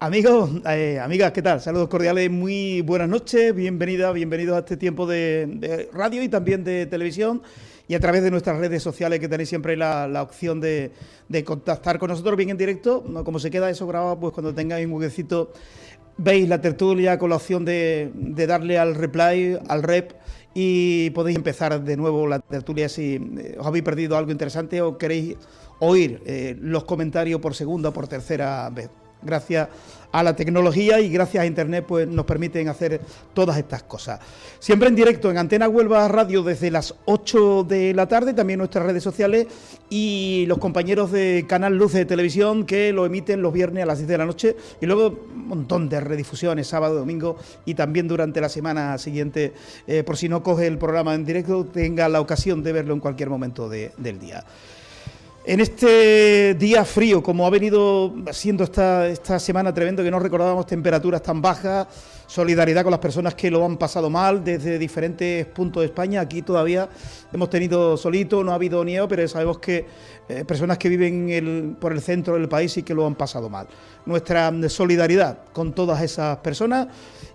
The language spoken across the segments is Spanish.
Amigos, amigas, ¿qué tal? Saludos cordiales, muy buenas noches, bienvenidos a este tiempo de radio y también de televisión y a través de nuestras redes sociales que tenéis siempre la opción de contactar con nosotros bien en directo, ¿no? Como se queda eso grabado, pues cuando tengáis un huequecito veis la tertulia con la opción de darle al reply, al rep, y podéis empezar de nuevo la tertulia si os habéis perdido algo interesante o queréis oír los comentarios por segunda o por tercera vez. Gracias a la tecnología y gracias a Internet pues nos permiten hacer todas estas cosas. Siempre en directo en Antena Huelva Radio desde las 8 de la tarde, también nuestras redes sociales y los compañeros de Canal Luz de Televisión que lo emiten los viernes a las 10 de la noche y luego un montón de redifusiones sábado, domingo y también durante la semana siguiente, por si no coge el programa en directo, tenga la ocasión de verlo en cualquier momento del día. En este día frío, como ha venido siendo esta semana tremendo, que no recordábamos temperaturas tan bajas, solidaridad con las personas que lo han pasado mal desde diferentes puntos de España. Aquí todavía hemos tenido solito, no ha habido nieve, pero sabemos que personas que viven por el centro del país y que lo han pasado mal. Nuestra solidaridad con todas esas personas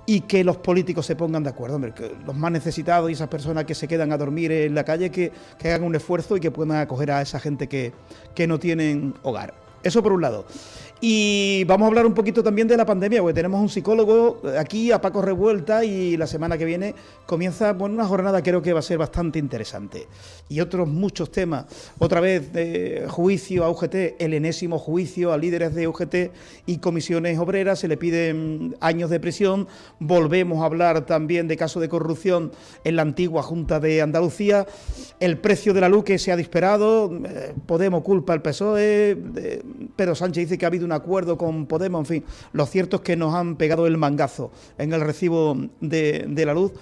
y que los políticos se pongan de acuerdo, hombre, que los más necesitados y esas personas que se quedan a dormir en la calle, que hagan un esfuerzo y que puedan acoger a esa gente que no tienen hogar. Eso por un lado. Y vamos a hablar un poquito también de la pandemia, porque tenemos un psicólogo aquí, a Paco Revuelta, y la semana que viene comienza una jornada que creo que va a ser bastante interesante. Y otros muchos temas. Otra vez, juicio a UGT, el enésimo juicio a líderes de UGT y comisiones obreras, se le piden años de prisión. Volvemos a hablar también de casos de corrupción en la antigua Junta de Andalucía. El precio de la luz que se ha disparado, Podemos culpa al PSOE, Pedro Sánchez dice que ha habido un acuerdo con Podemos, en fin, lo cierto es que nos han pegado el mangazo en el recibo de la luz.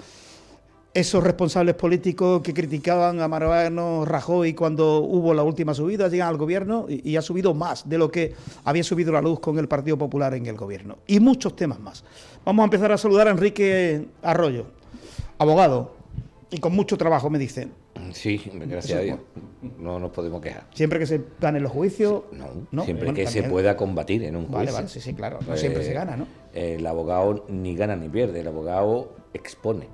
Esos responsables políticos que criticaban a Mariano Rajoy cuando hubo la última subida, llegan al gobierno y ha subido más de lo que había subido la luz con el Partido Popular en el gobierno. Y muchos temas más. Vamos a empezar a saludar a Enrique Arroyo, abogado, y con mucho trabajo, me dicen. Sí, gracias a Dios. No nos podemos quejar. Siempre que se ganen los juicios... No, siempre que se pueda combatir en un juicio. Vale, sí, claro. No siempre se gana, ¿no? El abogado ni gana ni pierde. El abogado expone.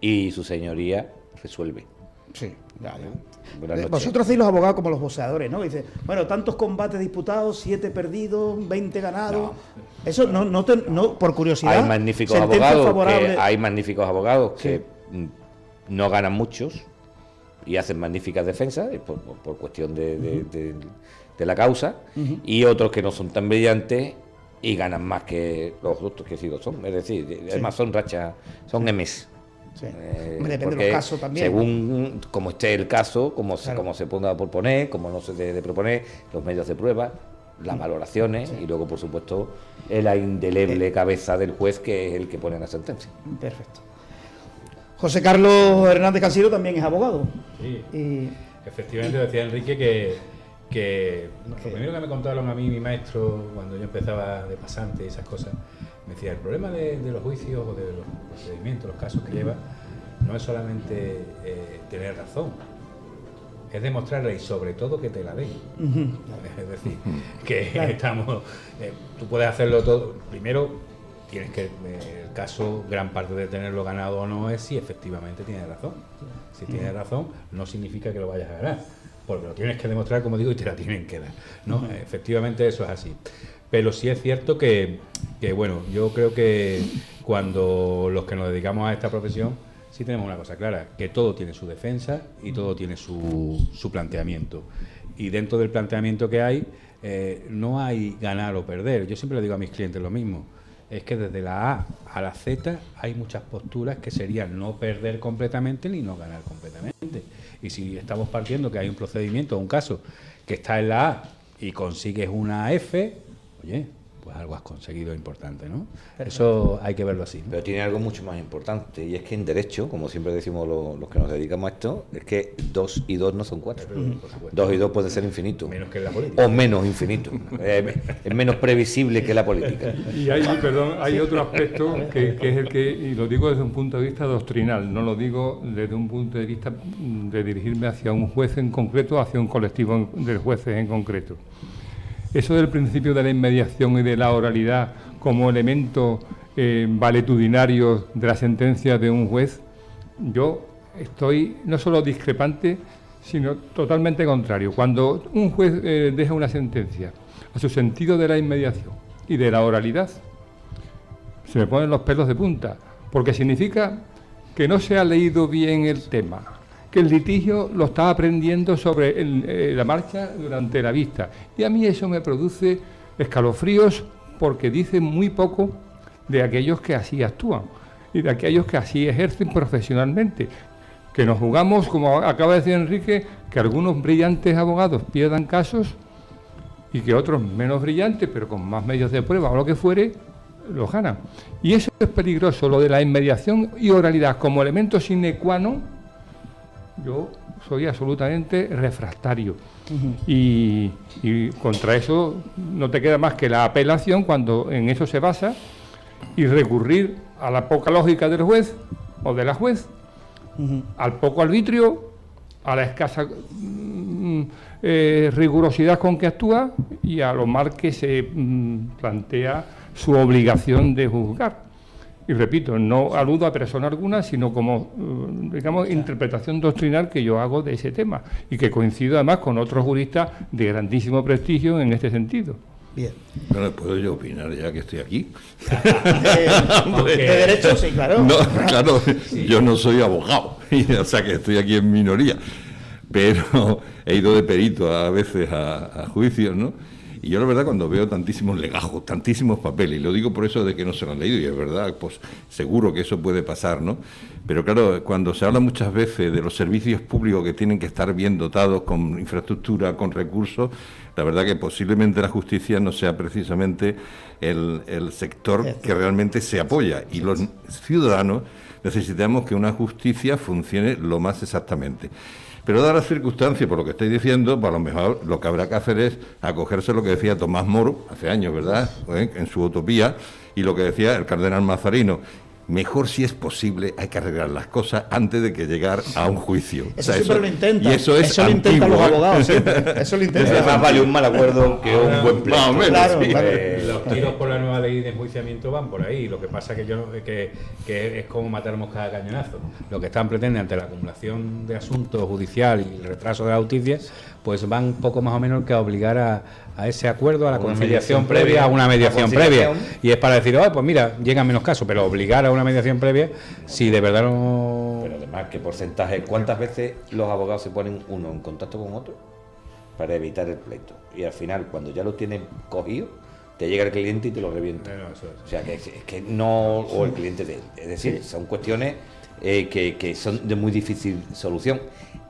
Y su señoría resuelve. Sí, ya. Vosotros hacéis los abogados como los boxeadores, ¿no? Dice, bueno, tantos combates disputados, 7 perdidos, 20 ganados. No. Eso no, por curiosidad. Hay magníficos abogados que no ganan muchos y hacen magníficas defensas por cuestión de la causa, y otros que no son tan brillantes y ganan más que los otros que sí lo son. Es decir, además son rachas, son M's. Sí. Depende de los casos también. Según como esté el caso, como se ponga por poner, como no se debe proponer, los medios de prueba, las valoraciones y luego, por supuesto, la indeleble cabeza del juez, que es el que pone la sentencia. Perfecto. José Carlos Hernández Cansino también es abogado. Sí, efectivamente decía Enrique que lo primero que me contaron a mí mi maestro cuando yo empezaba de pasante y esas cosas, me decía, el problema de los juicios o de los procedimientos, los casos que lleva, no es solamente tener razón, es demostrarla y sobre todo que te la den. Es decir, que estamos... tú puedes hacerlo todo. Primero tienes que... el caso, gran parte de tenerlo ganado o no es si efectivamente tienes razón. Si tienes razón, no significa que lo vayas a ganar, porque lo tienes que demostrar, como digo, y te la tienen que dar, ¿no? Efectivamente eso es así. Pero sí es cierto que, bueno, yo creo que cuando los que nos dedicamos a esta profesión sí tenemos una cosa clara, que todo tiene su defensa y todo tiene su planteamiento. Y dentro del planteamiento que hay, no hay ganar o perder. Yo siempre le digo a mis clientes lo mismo, es que desde la A a la Z hay muchas posturas que serían no perder completamente ni no ganar completamente. Y si estamos partiendo que hay un procedimiento o un caso que está en la A y consigues una F, oye, pues algo has conseguido importante, ¿no? Eso hay que verlo así, ¿no? Pero tiene algo mucho más importante, y es que en derecho, como siempre decimos los que nos dedicamos a esto, es que 2 y 2 no son 4. 2 y 2 puede ser infinito. Menos que en la política. O menos infinito. Es menos previsible que la política. Y hay otro aspecto que es el que, y lo digo desde un punto de vista doctrinal, no lo digo desde un punto de vista de dirigirme hacia un juez en concreto, hacia un colectivo de jueces en concreto. eso del principio de la inmediación y de la oralidad como elemento valetudinario de la sentencia de un juez, yo estoy no solo discrepante, sino totalmente contrario. Cuando un juez deja una sentencia a su sentido de la inmediación y de la oralidad, se me ponen los pelos de punta, porque significa que no se ha leído bien el tema, que el litigio lo está aprendiendo sobre la marcha durante la vista. Y a mí eso me produce escalofríos, porque dice muy poco de aquellos que así actúan y de aquellos que así ejercen profesionalmente. Que nos jugamos, como acaba de decir Enrique, que algunos brillantes abogados pierdan casos y que otros menos brillantes, pero con más medios de prueba o lo que fuere, los ganan. Y eso es peligroso, lo de la inmediación y oralidad como elemento sine qua non. Yo soy absolutamente refractario. Y contra eso no te queda más que la apelación, cuando en eso se basa, y recurrir a la poca lógica del juez o de la juez, al poco arbitrio, a la escasa rigurosidad con que actúa y a lo mal que se plantea su obligación de juzgar. Y repito, no aludo a persona alguna, sino como, digamos, interpretación doctrinal que yo hago de ese tema y que coincido además con otros juristas de grandísimo prestigio en este sentido. Bien. Bueno, ¿puedo yo opinar ya que estoy aquí? De derecho, sí, claro. No, claro, sí. Yo no soy abogado, o sea que estoy aquí en minoría, pero he ido de perito a veces a juicios, ¿no? Y yo la verdad, cuando veo tantísimos legajos, tantísimos papeles, y lo digo por eso de que no se lo han leído, y es verdad, pues seguro que eso puede pasar, ¿no? Pero claro, cuando se habla muchas veces de los servicios públicos que tienen que estar bien dotados con infraestructura, con recursos, la verdad que posiblemente la justicia no sea precisamente el sector que realmente se apoya. Y los ciudadanos necesitamos que una justicia funcione lo más exactamente. Pero dadas las circunstancias, por lo que estáis diciendo, pues a lo mejor lo que habrá que hacer es acogerse a lo que decía Tomás Moro, hace años, ¿verdad?, en su Utopía, y lo que decía el cardenal Mazarino. Mejor, si es posible, hay que arreglar las cosas antes de que llegar a un juicio. Eso siempre lo intentan. Y eso es eso lo intentan los abogados siempre. Eso lo intentan. Más vale un mal acuerdo que un buen pleito. Claro, Sí. claro. Los tiros por la nueva ley de enjuiciamiento van por ahí. Lo que pasa que es como matar moscas a cañonazo. Lo que están pretende ante la acumulación de asuntos judicial y el retraso de la justicia, pues van poco más o menos que a obligar a ese acuerdo, a la conciliación previa, a una mediación previa. Y es para decir, pues mira, llegan menos casos, pero obligar a una mediación previa, si de verdad no... Pero además, ¿qué porcentaje? ¿Cuántas veces los abogados se ponen uno en contacto con otro para evitar el pleito? Y al final, cuando ya lo tienen cogido, te llega el cliente y te lo revienta. O sea, que es que no... O el cliente de él. Es decir, son cuestiones que son de muy difícil solución.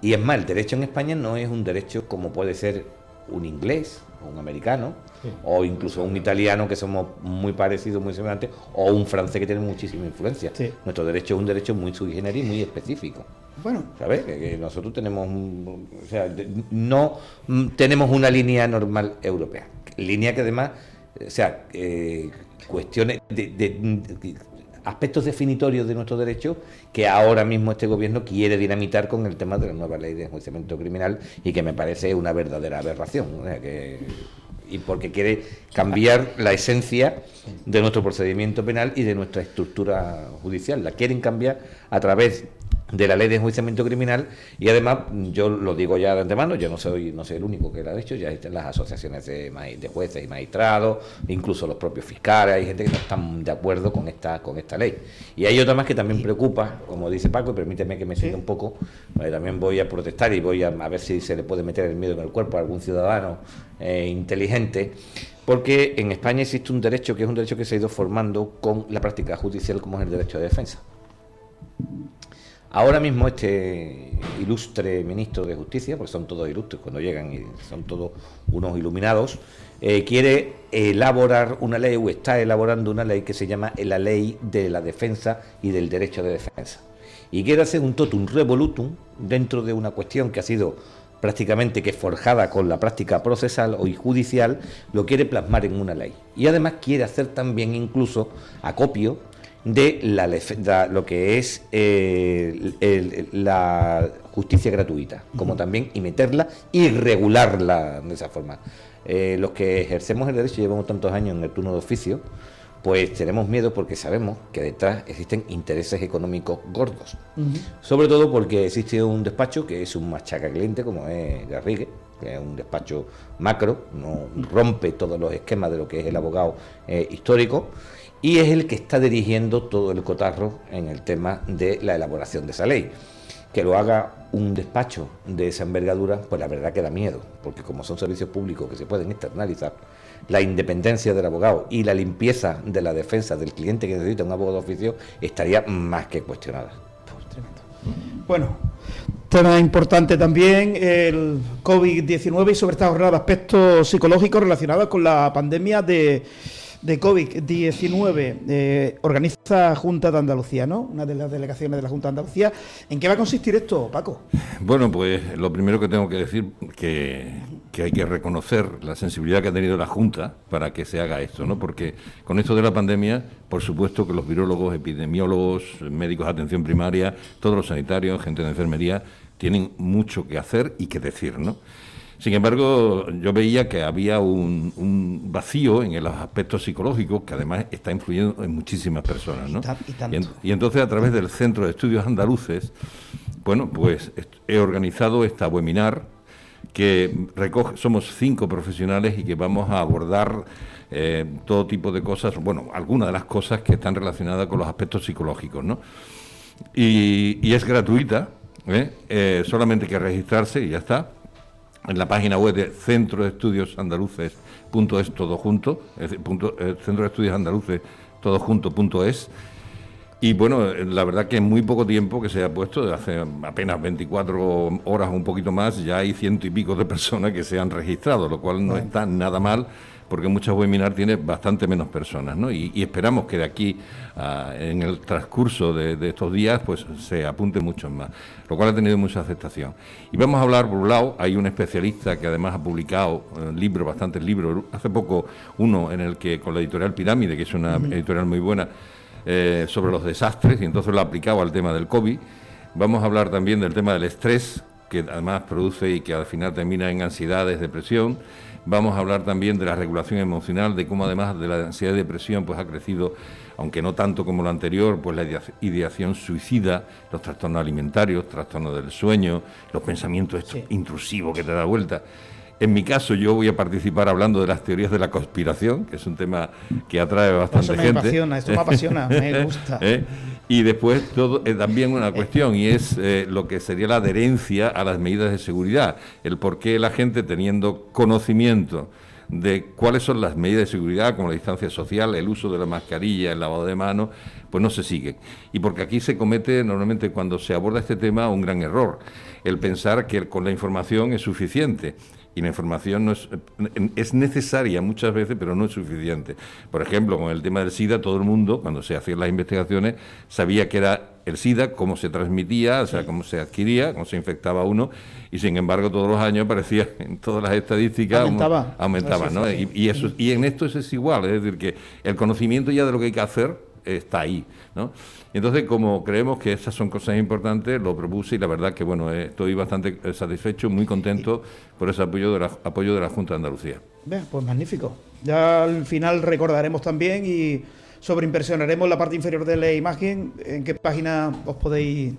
Y es más, el derecho en España no es un derecho como puede ser un inglés o un americano, o incluso un italiano, que somos muy parecidos, muy semejantes, o un francés que tiene muchísima influencia. Nuestro derecho es un derecho muy sui generis, muy específico. Bueno, ¿Sabes? Que nosotros tenemos no tenemos una línea normal europea. Línea que además, cuestiones de aspectos definitorios de nuestro derecho que ahora mismo este gobierno quiere dinamitar con el tema de la nueva ley de enjuiciamiento criminal, y que me parece una verdadera aberración, y porque quiere cambiar la esencia de nuestro procedimiento penal y de nuestra estructura judicial. La quieren cambiar a través de la ley de enjuiciamiento criminal, y además, yo lo digo ya de antemano, yo no soy el único que lo ha hecho, ya están las asociaciones de jueces y magistrados, incluso los propios fiscales, hay gente que no están de acuerdo con esta ley. Y hay otra más que también preocupa, como dice Paco, y permíteme que me siga un poco, también voy a protestar y voy a ver si se le puede meter el miedo en el cuerpo a algún ciudadano inteligente, porque en España existe un derecho que es un derecho que se ha ido formando con la práctica judicial, como es el derecho de defensa. Ahora mismo este ilustre ministro de Justicia, porque son todos ilustres cuando llegan y son todos unos iluminados, quiere elaborar una ley, o está elaborando una ley que se llama la Ley de la Defensa y del Derecho de Defensa. Y quiere hacer un totum revolutum dentro de una cuestión que ha sido prácticamente que forjada con la práctica procesal o judicial, lo quiere plasmar en una ley. Y además quiere hacer también incluso acopio de lo que es la justicia gratuita, como también y meterla y regularla de esa forma. Los que ejercemos el derecho, llevamos tantos años en el turno de oficio, pues tenemos miedo porque sabemos que detrás existen intereses económicos gordos. Sobre todo porque existe un despacho que es un machacacliente, como es Garrigue, que es un despacho macro, no rompe todos los esquemas de lo que es el abogado histórico, y es el que está dirigiendo todo el cotarro en el tema de la elaboración de esa ley. Que lo haga un despacho de esa envergadura, pues la verdad que da miedo, porque como son servicios públicos que se pueden externalizar, la independencia del abogado y la limpieza de la defensa del cliente que necesita un abogado de oficio estaría más que cuestionada. Bueno, tema importante también, el COVID-19 y sobre esta jornada de aspectos psicológicos relacionados con la pandemia de COVID-19. Organiza Junta de Andalucía, ¿no? Una de las delegaciones de la Junta de Andalucía. ¿En qué va a consistir esto, Paco? Bueno, pues lo primero que tengo que decir que hay que reconocer la sensibilidad que ha tenido la Junta para que se haga esto, ¿no? Porque con esto de la pandemia, por supuesto que los virólogos, epidemiólogos, médicos de atención primaria, todos los sanitarios, gente de enfermería, tienen mucho que hacer y que decir, ¿no? Sin embargo, yo veía que había un vacío en los aspectos psicológicos que además está influyendo en muchísimas personas, ¿no? Y entonces, a través del Centro de Estudios Andaluces, bueno, pues he organizado esta webinar que somos 5 profesionales y que vamos a abordar todo tipo de cosas, bueno, algunas de las cosas que están relacionadas con los aspectos psicológicos, ¿no? Y es gratuita, solamente hay que registrarse y ya está. En la página web de Centro de Estudios Andaluces.es, todo junto, Centro de Estudios Andaluces, todo junto.es. Y bueno, la verdad que en muy poco tiempo que se ha puesto, hace apenas 24 horas o un poquito más, ya hay 100 y pico de personas que se han registrado, lo cual no está nada mal, porque muchos webinars tienen bastante menos personas, ¿no? Y esperamos que de aquí, en el transcurso de estos días, pues se apunte muchos más, lo cual ha tenido mucha aceptación. Y vamos a hablar, por un lado, hay un especialista que además ha publicado bastantes libros, hace poco uno en el que, con la editorial Pirámide, que es una editorial muy buena, sobre los desastres, y entonces lo ha aplicado al tema del COVID. Vamos a hablar también del tema del estrés, que además produce y que al final termina en ansiedades, depresión. Vamos a hablar también de la regulación emocional, de cómo además de la ansiedad y depresión pues ha crecido, aunque no tanto como lo anterior, pues la ideación suicida, los trastornos alimentarios, trastornos del sueño, los pensamientos intrusivos que te da vuelta. En mi caso, yo voy a participar hablando de las teorías de la conspiración, que es un tema que atrae bastante gente. Esto me apasiona, me gusta. Y después también una cuestión, y es lo que sería la adherencia a las medidas de seguridad, el por qué la gente, teniendo conocimiento de cuáles son las medidas de seguridad, como la distancia social, el uso de la mascarilla, el lavado de manos, pues no se siguen. Y porque aquí se comete normalmente, cuando se aborda este tema, un gran error, el pensar que con la información es suficiente. Y la información es necesaria muchas veces, pero no es suficiente. Por ejemplo, con el tema del SIDA, todo el mundo, cuando se hacían las investigaciones, sabía que era el SIDA, cómo se transmitía, o sea, cómo se adquiría, cómo se infectaba uno, y sin embargo todos los años aparecía en todas las estadísticas, aumentaba, ¿no? Y en esto es igual, es decir, que el conocimiento ya de lo que hay que hacer está ahí, ¿no? Entonces, como creemos que esas son cosas importantes, lo propuse y la verdad que, bueno, estoy bastante satisfecho, muy contento por ese apoyo de la Junta de Andalucía. Bien, pues magnífico. Ya al final recordaremos también y sobreimpresionaremos la parte inferior de la imagen. ¿En qué página os podéis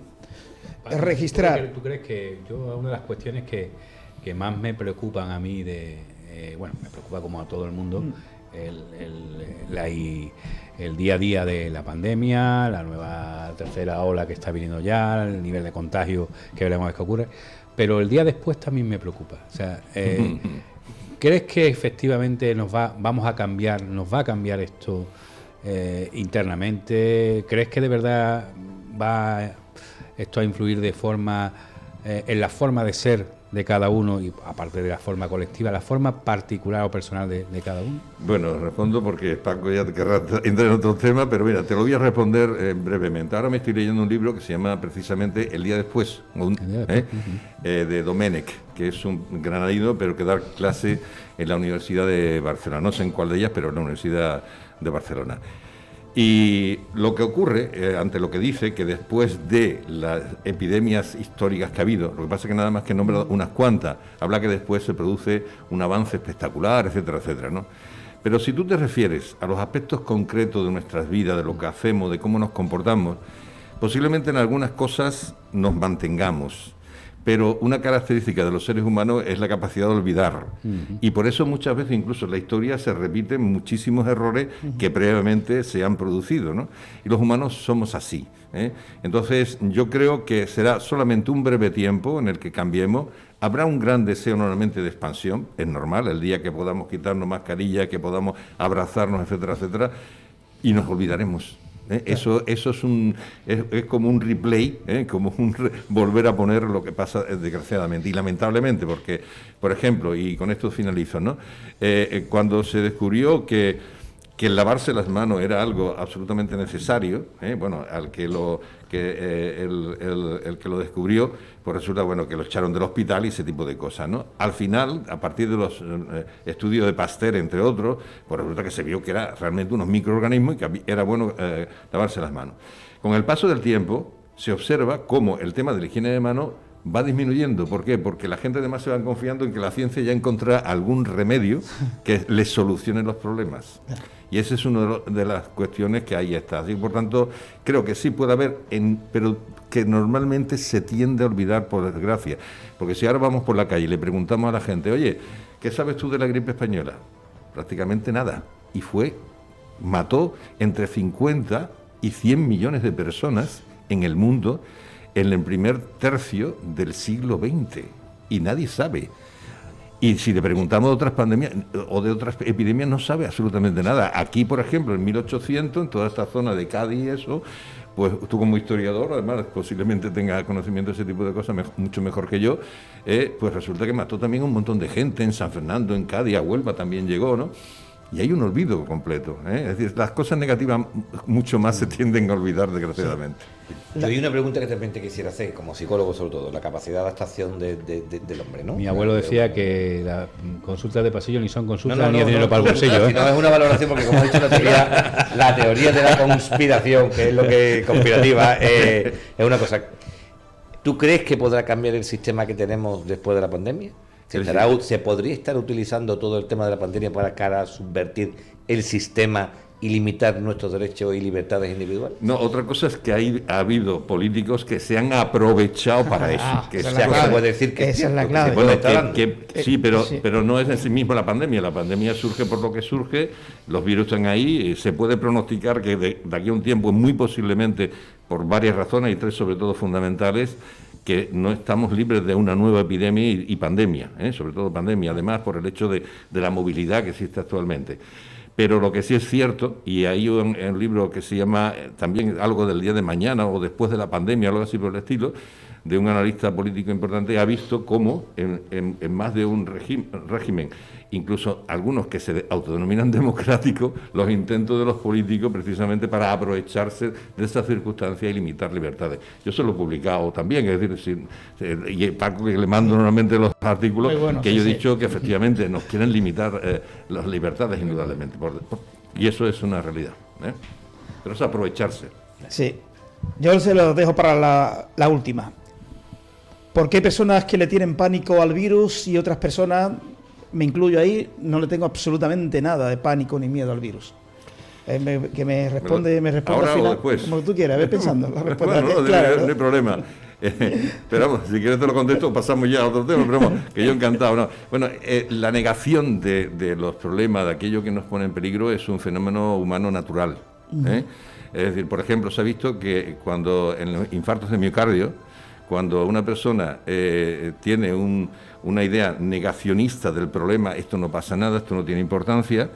registrar? ¿Tú crees que una de las cuestiones que más me preocupan a mí, me preocupa como a todo el mundo, el día a día de la pandemia, la nueva tercera ola que está viniendo ya, el nivel de contagio que veremos que ocurre, pero el día después también me preocupa. O sea, ¿crees que efectivamente nos va a cambiar esto internamente? ¿Crees que de verdad va esto a influir de forma en la forma de ser de cada uno, y aparte de la forma colectiva, la forma particular o personal de cada uno? Bueno, respondo porque Paco ya querrá entrar en otro tema, pero mira, te lo voy a responder brevemente. Ahora me estoy leyendo un libro que se llama precisamente El día después, de Domènech, que es un granadino, pero que da clase en la Universidad de Barcelona. No sé en cuál de ellas, pero en la Universidad de Barcelona. Y lo que ocurre, ante lo que dice, que después de las epidemias históricas que ha habido, lo que pasa es que nada más que nombra unas cuantas, habla que después se produce un avance espectacular, etcétera, etcétera, ¿no? Pero si tú te refieres a los aspectos concretos de nuestras vidas, de lo que hacemos, de cómo nos comportamos, posiblemente en algunas cosas nos mantengamos. Pero una característica de los seres humanos es la capacidad de olvidar. Y por eso muchas veces incluso en la historia se repiten muchísimos errores que previamente se han producido, ¿no? Y los humanos somos así, ¿eh? Entonces yo creo que será solamente un breve tiempo en el que cambiemos. Habrá un gran deseo normalmente de expansión, es normal, el día que podamos quitarnos mascarilla, que podamos abrazarnos, etcétera, etcétera, y nos olvidaremos. Eso es como un replay, como volver a poner lo que pasa desgraciadamente y lamentablemente, porque, por ejemplo, y con esto finalizo, ¿no? Cuando se descubrió que el lavarse las manos era algo absolutamente necesario, bueno, el que lo descubrió, pues resulta bueno que lo echaron del hospital y ese tipo de cosas, ¿no? Al final, a partir de los estudios de Pasteur, entre otros, pues resulta que se vio que era realmente unos microorganismos y que era bueno lavarse las manos. Con el paso del tiempo se observa cómo el tema de la higiene de manos va disminuyendo. ¿Por qué? Porque la gente además se va confiando en que la ciencia ya encontrará algún remedio que les solucione los problemas. Y esa es una de las cuestiones que ahí está. Así que, por tanto, creo que sí puede haber, pero que normalmente se tiende a olvidar, por desgracia. Porque si ahora vamos por la calle y le preguntamos a la gente, oye, ¿qué sabes tú de la gripe española? Prácticamente nada. Y mató entre 50 y 100 millones de personas en el mundo en el primer tercio del siglo XX, y nadie sabe. Y si le preguntamos de otras pandemias o de otras epidemias, no sabe absolutamente nada. Aquí, por ejemplo, en 1800, en toda esta zona de Cádiz y eso, pues tú como historiador, además, posiblemente tengas conocimiento de ese tipo de cosas mucho mejor que yo, pues resulta que mató también un montón de gente en San Fernando, en Cádiz, a Huelva también llegó, ¿no? Y hay un olvido completo, ¿eh? Es decir, las cosas negativas mucho más se tienden a olvidar, desgraciadamente. Yo hay una pregunta que también te quisiera hacer, como psicólogo sobre todo, la capacidad de adaptación del hombre, ¿no? Mi abuelo decía que las consultas de pasillo ni son consultas ni hay dinero para el bolsillo. No es una valoración porque, como ha dicho la teoría de la conspiración, que es lo que conspirativa, es una cosa. ¿Tú crees que podrá cambiar el sistema que tenemos después de la pandemia? ¿Se podría estar utilizando todo el tema de la pandemia para subvertir el sistema y limitar nuestros derechos y libertades individuales? No, otra cosa es que ha habido políticos que se han aprovechado para eso. Se puede decir que esa es la clave. Bueno, sí, pero no es en sí mismo la pandemia. La pandemia surge por lo que surge, los virus están ahí, se puede pronosticar que de aquí a un tiempo, muy posiblemente, por varias razones, y 3 sobre todo fundamentales, que no estamos libres de una nueva epidemia y pandemia, sobre todo pandemia, además por el hecho de la movilidad que existe actualmente. Pero lo que sí es cierto, y hay un libro que se llama también algo del día de mañana o después de la pandemia, algo así por el estilo, de un analista político importante, ha visto cómo en más de un régimen, incluso algunos que se autodenominan democráticos, los intentos de los políticos precisamente para aprovecharse de esas circunstancias y limitar libertades. Yo se lo he publicado también, es decir, y Paco, que le mando normalmente los artículos, que yo he dicho que efectivamente nos quieren limitar las libertades indudablemente, y eso es una realidad, pero es aprovecharse. Sí, yo se lo dejo para la última. ¿Por qué hay personas que le tienen pánico al virus y otras personas, me incluyo ahí, no le tengo absolutamente nada de pánico ni miedo al virus? Que me responde ahora al final, o después, como tú quieras, ve pensando la respuesta. Bueno, no hay problema. Pero vamos, si quieres te lo contesto, pasamos ya a otro tema, pero vamos, que yo encantado. ¿No? Bueno, la negación de los problemas, de aquello que nos pone en peligro, es un fenómeno humano natural. Es decir, por ejemplo, se ha visto que cuando en los infartos de miocardio, cuando una persona tiene una idea negacionista del problema, esto no pasa nada, esto no tiene importancia,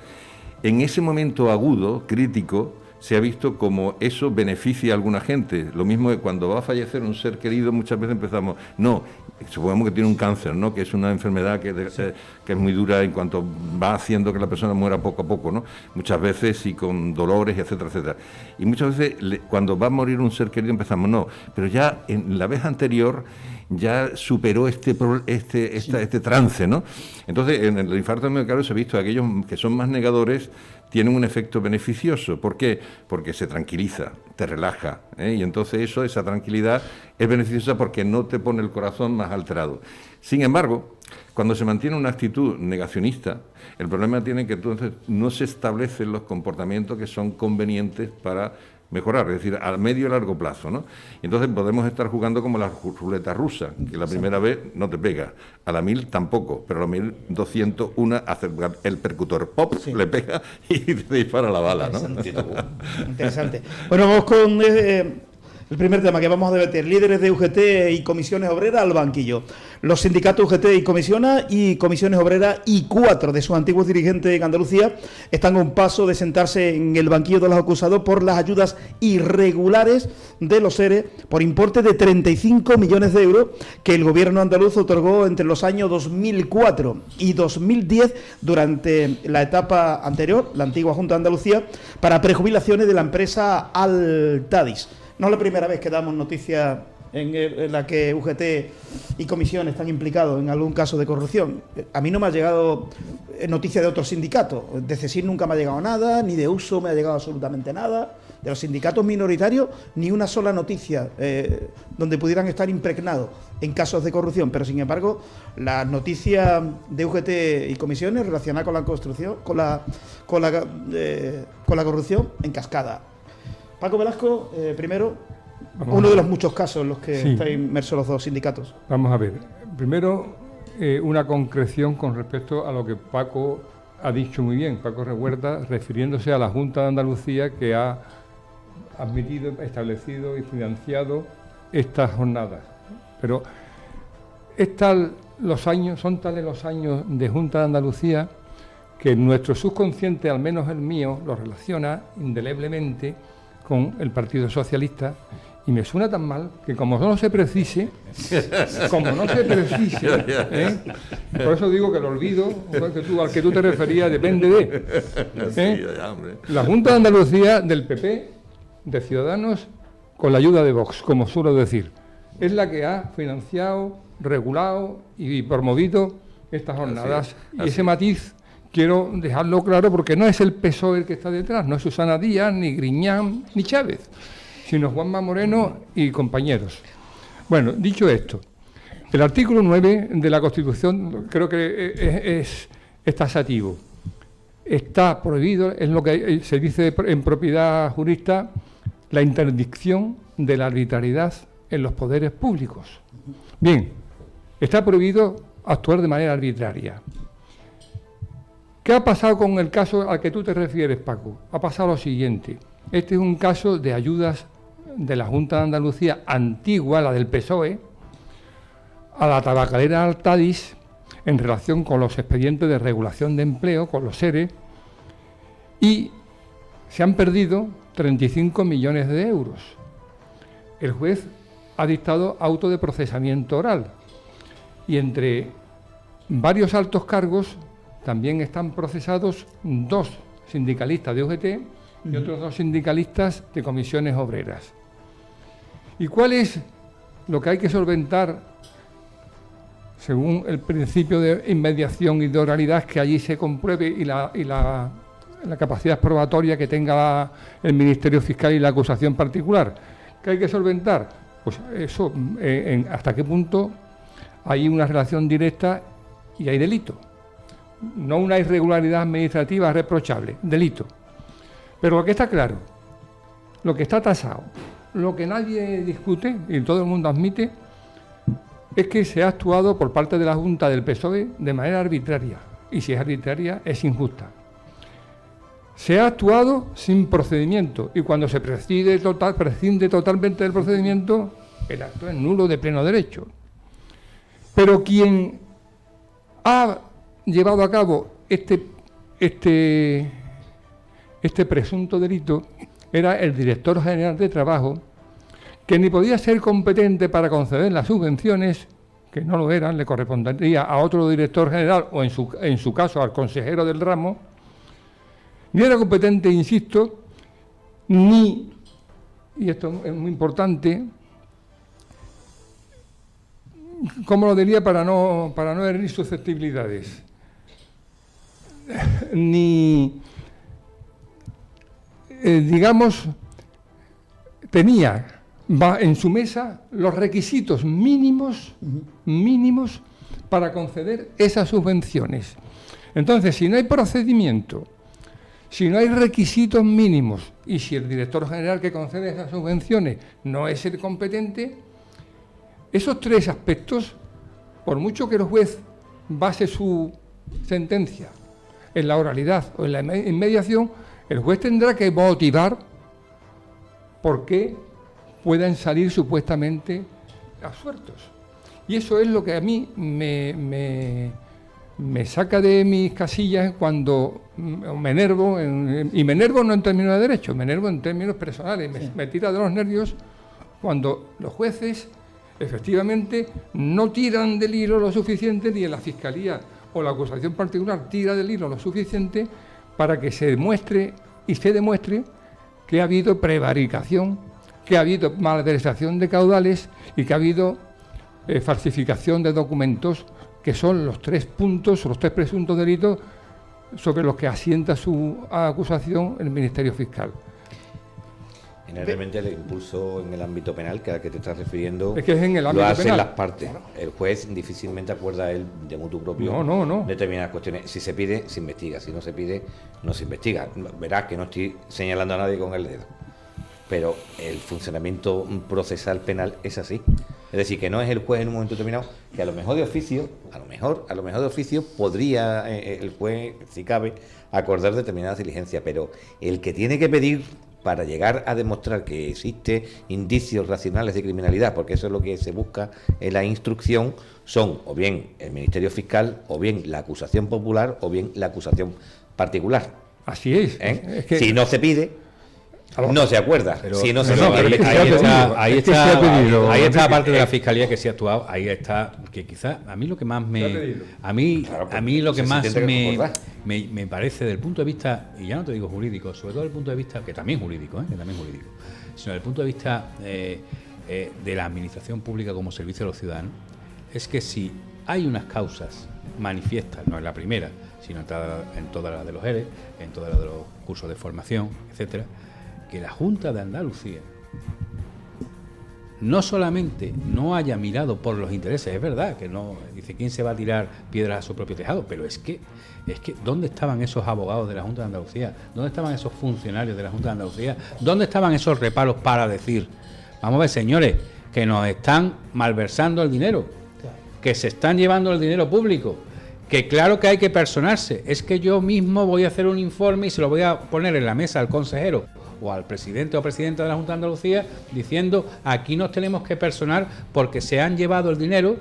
en ese momento agudo, crítico, se ha visto como eso beneficia a alguna gente. Lo mismo que cuando va a fallecer un ser querido, muchas veces empezamos, no, supongamos que tiene un cáncer, ¿no? Que es una enfermedad que es muy dura en cuanto va haciendo que la persona muera poco a poco, ¿no? Muchas veces y con dolores, etcétera, etcétera. Y muchas veces cuando va a morir un ser querido empezamos, no, pero ya en la vez anterior ya superó este trance, ¿no? Entonces, en el infarto de miocardio se ha visto que aquellos que son más negadores tienen un efecto beneficioso. ¿Por qué? Porque se tranquiliza, te relaja, y entonces esa tranquilidad es beneficiosa porque no te pone el corazón más alterado. Sin embargo, cuando se mantiene una actitud negacionista, el problema tiene que entonces no se establecen los comportamientos que son convenientes para mejorar, es decir, a medio y largo plazo, ¿no? Y entonces podemos estar jugando como la ruleta rusa, que la primera vez no te pega, a la 1000 tampoco, pero a la 1201 hace el percutor pop, le pega y te dispara la bala, ¿no? Interesante. Bueno, vamos con el primer tema que vamos a debatir: líderes de UGT y comisiones obreras al banquillo. Los sindicatos UGT y comisiones obreras y 4 de sus antiguos dirigentes en Andalucía están a un paso de sentarse en el banquillo de los acusados por las ayudas irregulares de los ERE por importe de 35 millones de euros que el gobierno andaluz otorgó entre los años 2004 y 2010 durante la etapa anterior, la antigua Junta de Andalucía, para prejubilaciones de la empresa Altadis. No es la primera vez que damos noticias en la que UGT y comisiones están implicados en algún caso de corrupción. A mí no me ha llegado noticia de otros sindicatos. De CESIR nunca me ha llegado nada, ni de USO me ha llegado absolutamente nada. De los sindicatos minoritarios, ni una sola noticia donde pudieran estar impregnados en casos de corrupción. Pero, sin embargo, las noticias de UGT y comisiones relacionadas con la construcción, con la corrupción en cascada. Paco Velasco, primero, uno de los muchos casos en los que están inmersos los dos sindicatos. Vamos a ver. Primero, una concreción con respecto a lo que Paco ha dicho muy bien, Paco Revuelta, refiriéndose a la Junta de Andalucía que ha admitido, establecido y financiado estas jornadas. Pero son tales los años de Junta de Andalucía que nuestro subconsciente, al menos el mío, lo relaciona indeleblemente con el Partido Socialista, y me suena tan mal que como no se precise, por eso digo que el olvido al que tú te referías depende de la Junta de Andalucía del PP, de Ciudadanos, con la ayuda de Vox, como suelo decir, es la que ha financiado, regulado y promovido estas jornadas. Y ese matiz quiero dejarlo claro, porque no es el PSOE el que está detrás, no es Susana Díaz, ni Griñán, ni Chávez, sino Juanma Moreno y compañeros. Bueno, dicho esto, el artículo 9 de la Constitución creo que es taxativo. Está prohibido, es lo que se dice en propiedad jurista, la interdicción de la arbitrariedad en los poderes públicos. Bien, está prohibido actuar de manera arbitraria. ¿Qué ha pasado con el caso al que tú te refieres, Paco? Ha pasado lo siguiente. Este es un caso de ayudas de la Junta de Andalucía antigua, la del PSOE, a la tabacalera Altadis en relación con los expedientes de regulación de empleo, con los ERE, y se han perdido 35 millones de euros. El juez ha dictado auto de procesamiento oral y entre varios altos cargos también están procesados 2 sindicalistas de UGT y otros 2 sindicalistas de comisiones obreras. ¿Y cuál es lo que hay que solventar según el principio de inmediación y de oralidad, que allí se compruebe y la capacidad probatoria que tenga el Ministerio Fiscal y la acusación particular? ¿Qué hay que solventar? Pues eso, hasta qué punto hay una relación directa y hay delito. No una irregularidad administrativa reprochable, delito. Pero lo que está claro, lo que está tasado, lo que nadie discute y todo el mundo admite, es que se ha actuado por parte de la Junta del PSOE de manera arbitraria. Y si es arbitraria, es injusta. Se ha actuado sin procedimiento y cuando se prescinde totalmente del procedimiento, el acto es nulo de pleno derecho. Pero quien ha llevado a cabo este presunto delito era el director general de Trabajo, que ni podía ser competente para conceder las subvenciones, que no lo eran, le correspondería a otro director general o en su caso al consejero del ramo, ni era competente, insisto, y esto es muy importante, ¿cómo lo diría para no herir susceptibilidades? Digamos, tenía en su mesa los requisitos mínimos para conceder esas subvenciones. Entonces, si no hay procedimiento, si no hay requisitos mínimos y si el director general que concede esas subvenciones no es el competente, esos tres aspectos, por mucho que el juez base su sentencia en la oralidad o en la inmediación, el juez tendrá que motivar por qué puedan salir supuestamente absueltos. Y eso es lo que a mí me saca de mis casillas cuando me enervo, y me enervo no en términos de derecho, me enervo en términos personales, me tira de los nervios cuando los jueces efectivamente no tiran del hilo lo suficiente, ni en la Fiscalía o la acusación particular tira del hilo lo suficiente para que se demuestre que ha habido prevaricación, que ha habido malversación de caudales y que ha habido falsificación de documentos, que son los tres puntos, los tres presuntos delitos sobre los que asienta su acusación el Ministerio Fiscal. Generalmente el impulso en el ámbito penal, que al que te estás refiriendo, es que es en el ámbito lo hacen penal. las partes. El juez difícilmente acuerda él de mutuo propio No. determinadas cuestiones. Si se pide, se investiga. Si no se pide, no se investiga. Verás que no estoy señalando a nadie con el dedo. Pero el funcionamiento procesal penal es así. Es decir, que no es el juez en un momento determinado, que a lo mejor de oficio, podría el juez, si cabe, acordar determinadas diligencias, pero el que tiene que pedir para llegar a demostrar que existe indicios racionales de criminalidad, porque eso es lo que se busca en la instrucción, son o bien el Ministerio Fiscal, o bien la acusación popular, o bien la acusación particular. Así es. Es que si no se pide, no se acuerda. Pero, si no se ahí está la parte de la Fiscalía que sí ha actuado. Ahí está, que quizás a mí lo que más me parece del punto de vista, y ya no te digo jurídico, sobre todo del punto de vista, que también jurídico, sino desde el punto de vista de la administración pública como servicio a los ciudadanos, es que si hay unas causas manifiestas, no es la primera, sino en todas las de los ERE, en todas las de los cursos de formación, etcétera, que la Junta de Andalucía no solamente no haya mirado por los intereses, es verdad que no, dice quién se va a tirar piedras a su propio tejado, pero es que ¿dónde estaban esos abogados de la Junta de Andalucía? ¿Dónde estaban esos funcionarios de la Junta de Andalucía? ¿Dónde estaban esos reparos para decir, vamos a ver, señores, que nos están malversando el dinero, que se están llevando el dinero público, que claro que hay que personarse? Es que yo mismo voy a hacer un informe y se lo voy a poner en la mesa al consejero o al presidente o presidenta de la Junta de Andalucía diciendo, aquí nos tenemos que personar porque se han llevado el dinero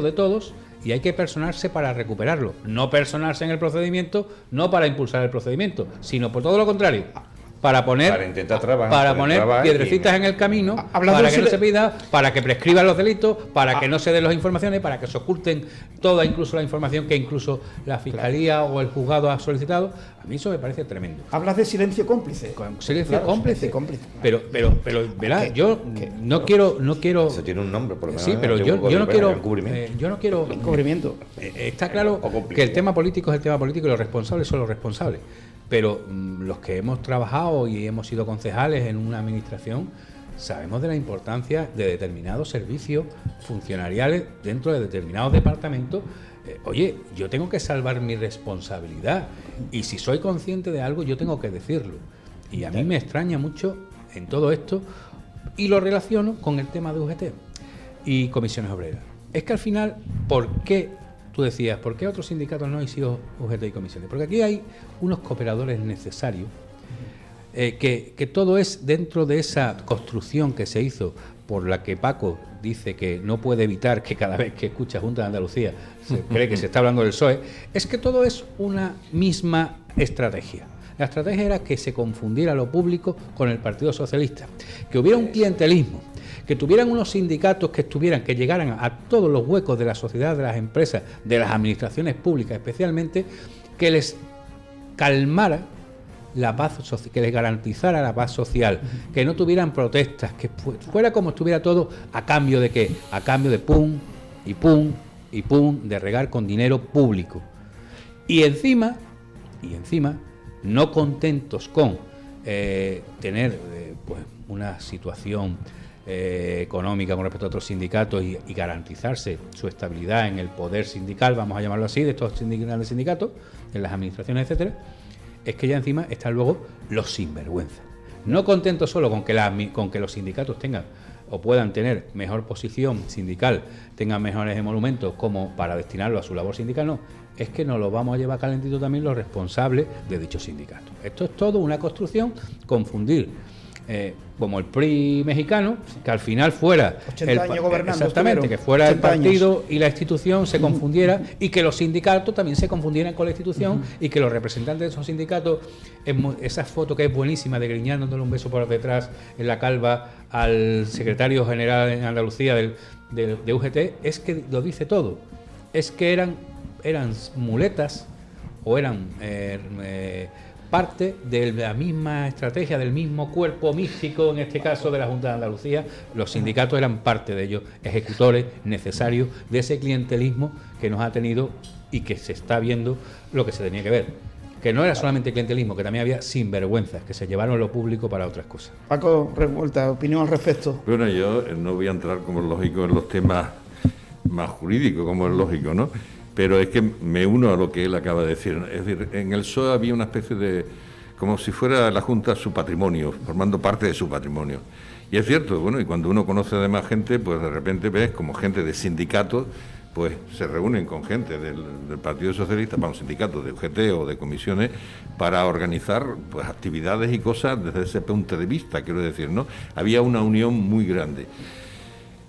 de todos y hay que personarse para recuperarlo. No personarse en el procedimiento, no para impulsar el procedimiento, sino por todo lo contrario, para intentar trabajar, para poner piedrecitas en el camino, para que no se pida, para que prescriban los delitos, para que no se den las informaciones, para que se oculten toda, incluso la información que incluso la Fiscalía o el juzgado ha solicitado. A mí eso me parece tremendo. Hablas de silencio cómplice. Silencio cómplice. Pero verá, yo no quiero. Eso tiene un nombre, por lo menos. Sí, pero yo no quiero. Encubrimiento. Está claro que el tema político es el tema político y los responsables son los responsables. Pero los que hemos trabajado y hemos sido concejales en una administración sabemos de la importancia de determinados servicios funcionariales dentro de determinados departamentos. Oye, yo tengo que salvar mi responsabilidad y si soy consciente de algo yo tengo que decirlo. Y a mí me extraña mucho en todo esto y lo relaciono con el tema de UGT y comisiones obreras. Es que al final, ¿por qué? Tú decías, ¿por qué otros sindicatos no han sido UGT y comisiones? Porque aquí hay unos cooperadores necesarios, que todo es dentro de esa construcción que se hizo, por la que Paco dice que no puede evitar que cada vez que escucha Junta de Andalucía se cree que se está hablando del PSOE, es que todo es una misma estrategia. La estrategia era que se confundiera lo público con el Partido Socialista, que hubiera un clientelismo, que tuvieran unos sindicatos que llegaran a todos los huecos de la sociedad, de las empresas, de las administraciones públicas especialmente, que les calmara la paz que les garantizara la paz social, que no tuvieran protestas, que fuera como estuviera todo, ¿a cambio de qué? A cambio de pum y pum y pum, de regar con dinero público. Y encima, no contentos con tener pues una situación económica con respecto a otros sindicatos y garantizarse su estabilidad en el poder sindical, vamos a llamarlo así, de estos grandes sindicatos, en las administraciones, etcétera, es que ya encima están luego los sinvergüenzas. No contentos solo con que los sindicatos tengan o puedan tener mejor posición sindical, tengan mejores emolumentos como para destinarlo a su labor sindical, no, es que nos lo vamos a llevar calentito también los responsables de dichos sindicatos. Esto es todo una construcción, confundir como el PRI mexicano, que al final fuera 80 años gobernando, exactamente, que fuera el partido y la institución se confundiera y que los sindicatos también se confundieran con la institución y que los representantes de esos sindicatos, esa foto que es buenísima de Griñán dándole un beso por detrás en la calva al secretario general en Andalucía de UGT, es que lo dice todo. Es que eran muletas o eran parte de la misma estrategia, del mismo cuerpo místico, en este caso de la Junta de Andalucía. Los sindicatos eran parte de ellos, ejecutores necesarios de ese clientelismo que nos ha tenido y que se está viendo lo que se tenía que ver. Que no era solamente clientelismo, que también había sinvergüenzas, que se llevaron lo público para otras cosas. Paco Revuelta, opinión al respecto. Bueno, yo no voy a entrar, como es lógico, en los temas más jurídicos, como es lógico, ¿no? Pero es que me uno a lo que él acaba de decir. Es decir, en el PSOE había una especie de, como si fuera la Junta su patrimonio, formando parte de su patrimonio. Y es cierto, bueno, y cuando uno conoce además gente, pues de repente ves como gente de sindicatos, pues se reúnen con gente del Partido Socialista, para un sindicato de UGT o de comisiones, para organizar pues actividades y cosas desde ese punto de vista, quiero decir, ¿no? Había una unión muy grande.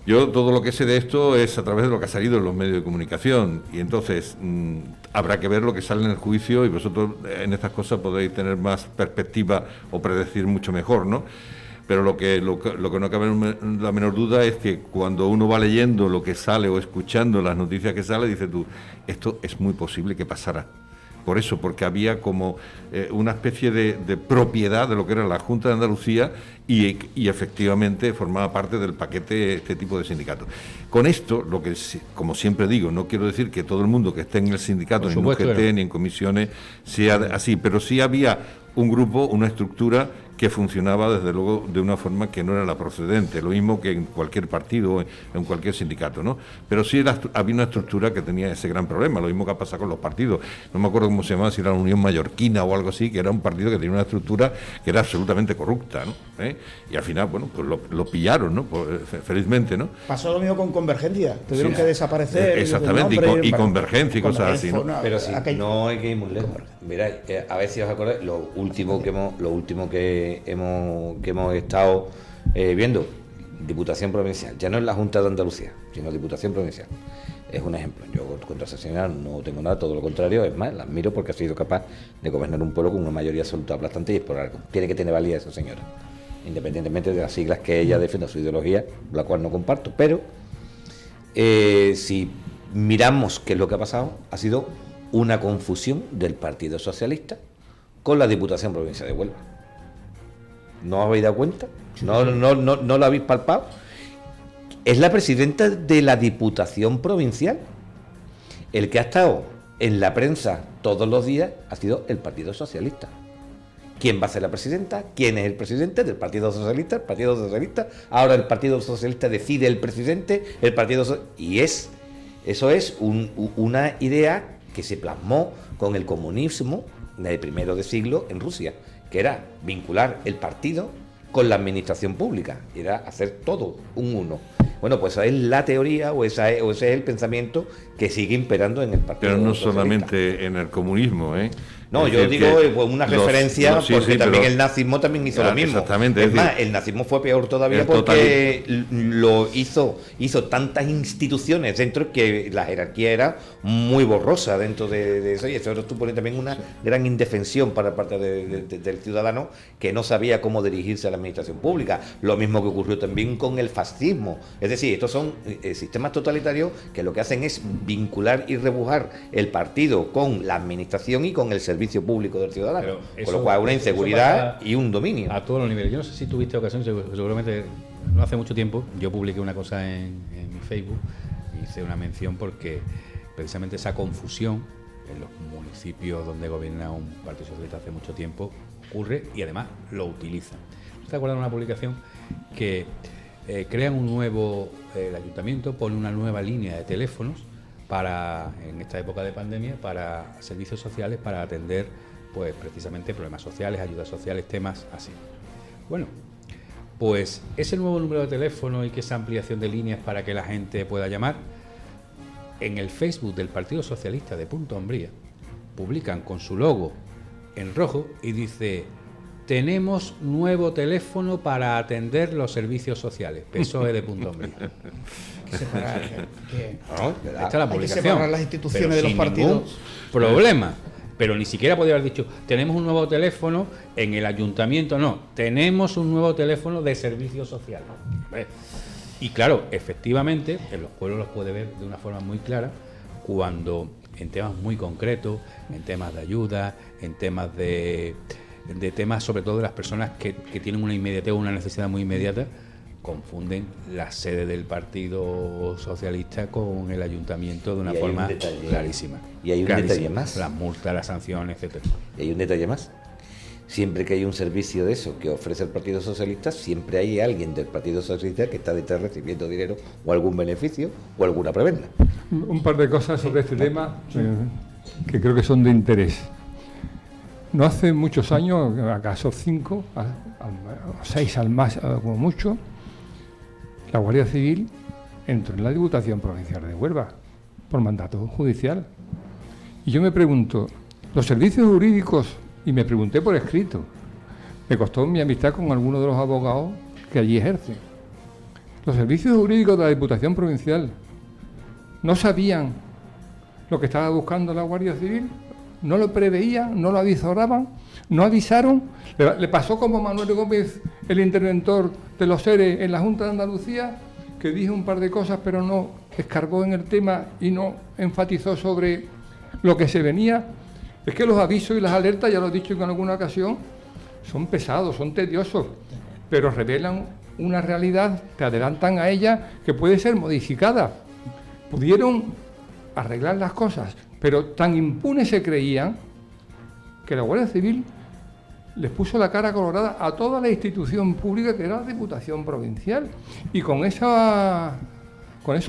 Yo todo lo que sé de esto es a través de lo que ha salido en los medios de comunicación y entonces habrá que ver lo que sale en el juicio y vosotros en estas cosas podéis tener más perspectiva o predecir mucho mejor, ¿no? Pero lo que no cabe la menor duda es que cuando uno va leyendo lo que sale o escuchando las noticias que sale, dices tú, esto es muy posible que pasara. Por eso, porque había como una especie de propiedad de lo que era la Junta de Andalucía y efectivamente formaba parte del paquete este tipo de sindicatos. Con esto, lo que como siempre digo, no quiero decir que todo el mundo que esté en el sindicato, ni en UGT, ni en comisiones, sea así, pero sí había un grupo, una estructura que funcionaba desde luego de una forma que no era la procedente, lo mismo que en cualquier partido, en cualquier sindicato, ¿no? Pero sí había una estructura que tenía ese gran problema, lo mismo que ha pasado con los partidos. No me acuerdo cómo se llamaba, si era la Unión Mallorquina o algo así, que era un partido que tenía una estructura que era absolutamente corrupta, ¿no? Y al final, bueno, pues lo pillaron, ¿no? Pues, felizmente, ¿no? Pasó lo mismo con Convergencia, tuvieron que desaparecer. Exactamente, y Convergencia y cosas así, ¿no? Pero sí, no hay que ir muy lejos. Mirad, a ver si os acordáis, lo último que hemos estado viendo, Diputación Provincial, ya no es la Junta de Andalucía, sino Diputación Provincial. Es un ejemplo. Yo contra esa señora no tengo nada, todo lo contrario, es más, la admiro porque ha sido capaz de gobernar un pueblo con una mayoría absoluta aplastante y es por algo. Tiene que tener valía esa señora, independientemente de las siglas que ella defienda, su ideología, la cual no comparto, pero si miramos qué es lo que ha pasado, ha sido una confusión del Partido Socialista con la Diputación Provincial de Huelva. ¿No os habéis dado cuenta? ¿No lo habéis palpado? Es la presidenta de la Diputación Provincial. El que ha estado en la prensa todos los días ha sido el Partido Socialista. ¿Quién va a ser la presidenta? ¿Quién es el presidente del Partido Socialista? El Partido Socialista. Ahora el Partido Socialista decide el presidente. Y eso es una idea que se plasmó con el comunismo del primero de siglo en Rusia, que era vincular el partido con la administración pública, era hacer todo un uno. Bueno, pues esa es la teoría o ese es el pensamiento que sigue imperando en el Partido Pero no Socialista. Solamente en el comunismo, ¿eh? No, es yo decir digo pues una referencia porque también el nazismo también hizo lo mismo. Exactamente. Es más, el nazismo fue peor todavía porque lo hizo tantas instituciones dentro que la jerarquía era muy borrosa dentro de eso y eso supone también una gran indefensión para parte del ciudadano que no sabía cómo dirigirse a la administración pública. Lo mismo que ocurrió también con el fascismo. Es decir, estos son sistemas totalitarios que lo que hacen es vincular y rebujar el partido con la administración y con el servicio servicio público del ciudadano. Pero Con eso- lo cual, una eso inseguridad pasa y un dominio. A todos los niveles. Yo no sé si tuviste ocasión, seguramente no hace mucho tiempo, yo publiqué una cosa en mi Facebook, hice una mención porque precisamente esa confusión en los municipios donde gobierna un partido socialista hace mucho tiempo ocurre y además lo utilizan. ¿Te acuerdas de una publicación que crean un nuevo, el ayuntamiento pone una nueva línea de teléfonos para, en esta época de pandemia, para servicios sociales, para atender pues precisamente problemas sociales, ayudas sociales, temas así? Bueno, pues ese nuevo número de teléfono y que esa ampliación de líneas para que la gente pueda llamar, en el Facebook del Partido Socialista de Punta Umbría publican con su logo en rojo y dice: tenemos nuevo teléfono para atender los servicios sociales, PSOE de Punta Umbría. Esta es la Hay que publicación. separar las instituciones pero de los sin partidos. ningún problema. Pero ni siquiera podía haber dicho, tenemos un nuevo teléfono en el ayuntamiento. No, tenemos un nuevo teléfono de servicios sociales. Y claro, efectivamente, en los pueblos los puede ver de una forma muy clara cuando en temas muy concretos, en temas de ayuda, en temas de temas sobre todo de las personas que tienen una inmediatez o una necesidad muy inmediata, confunden la sede del Partido Socialista con el ayuntamiento de una Y hay un forma detalle. clarísima. Y hay un Clarísima. detalle más. Las multas, las sanciones, etcétera. Y hay un detalle más. Siempre que hay un servicio de eso que ofrece el Partido Socialista, siempre hay alguien del Partido Socialista que está detrás recibiendo dinero o algún beneficio o alguna prebenda. Un par de cosas sobre este tema que creo que son de interés. No hace muchos años, acaso 5, 6 al más, como mucho, la Guardia Civil entró en la Diputación Provincial de Huelva por mandato judicial. Y yo me pregunto, los servicios jurídicos, y me pregunté por escrito, me costó mi amistad con algunos de los abogados que allí ejercen. Los servicios jurídicos de la Diputación Provincial no sabían lo que estaba buscando la Guardia Civil, no lo preveían, no lo avisoraban, no avisaron. Le pasó como Manuel Gómez, el interventor de los ERE en la Junta de Andalucía, que dijo un par de cosas pero no escargó en el tema y no enfatizó sobre lo que se venía. Es que los avisos y las alertas, ya lo he dicho en alguna ocasión, son pesados, son tediosos, pero revelan una realidad, te adelantan a ella, que puede ser modificada. Pudieron arreglar las cosas, pero tan impunes se creían que la Guardia Civil les puso la cara colorada a toda la institución pública que era la Diputación Provincial. Y con esos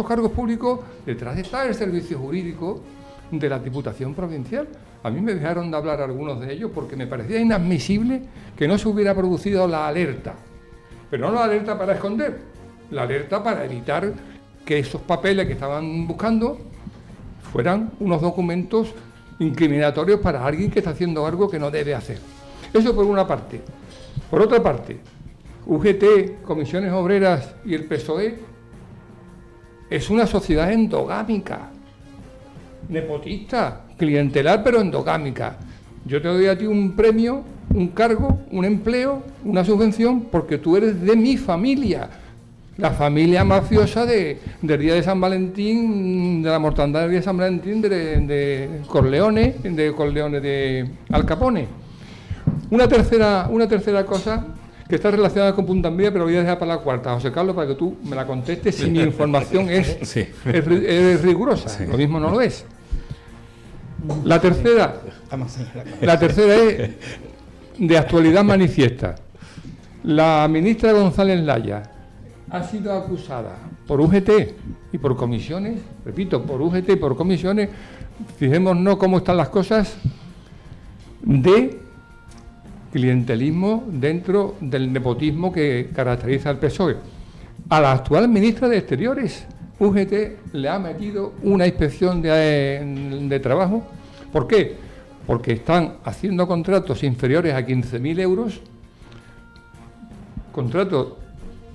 cargos públicos, detrás está el servicio jurídico de la Diputación Provincial. A mí me dejaron de hablar algunos de ellos porque me parecía inadmisible que no se hubiera producido la alerta. Pero no la alerta para esconder, la alerta para evitar que esos papeles que estaban buscando fueran unos documentos incriminatorios para alguien que está haciendo algo que no debe hacer. Eso por una parte. Por otra parte, UGT, Comisiones Obreras y el PSOE es una sociedad endogámica, nepotista, clientelar, pero endogámica. Yo te doy a ti un premio, un cargo, un empleo, una subvención, porque tú eres de mi familia. La familia mafiosa del día de San Valentín, de la mortandad del día de San Valentín de Corleone, de Al Capone. Una tercera cosa que está relacionada con Punta Umbría, pero voy a dejar para la cuarta, José Carlos, para que tú me la contestes si mi información es rigurosa. Sí. Lo mismo no lo es. La tercera es de actualidad manifiesta. La ministra González Laya ha sido acusada por UGT y por comisiones, repito, por UGT y por comisiones, fijémonos cómo están las cosas, de clientelismo dentro del nepotismo que caracteriza al PSOE. A la actual ministra de Exteriores, UGT le ha metido una inspección de trabajo. ¿Por qué? Porque están haciendo contratos inferiores a 15.000 euros, contratos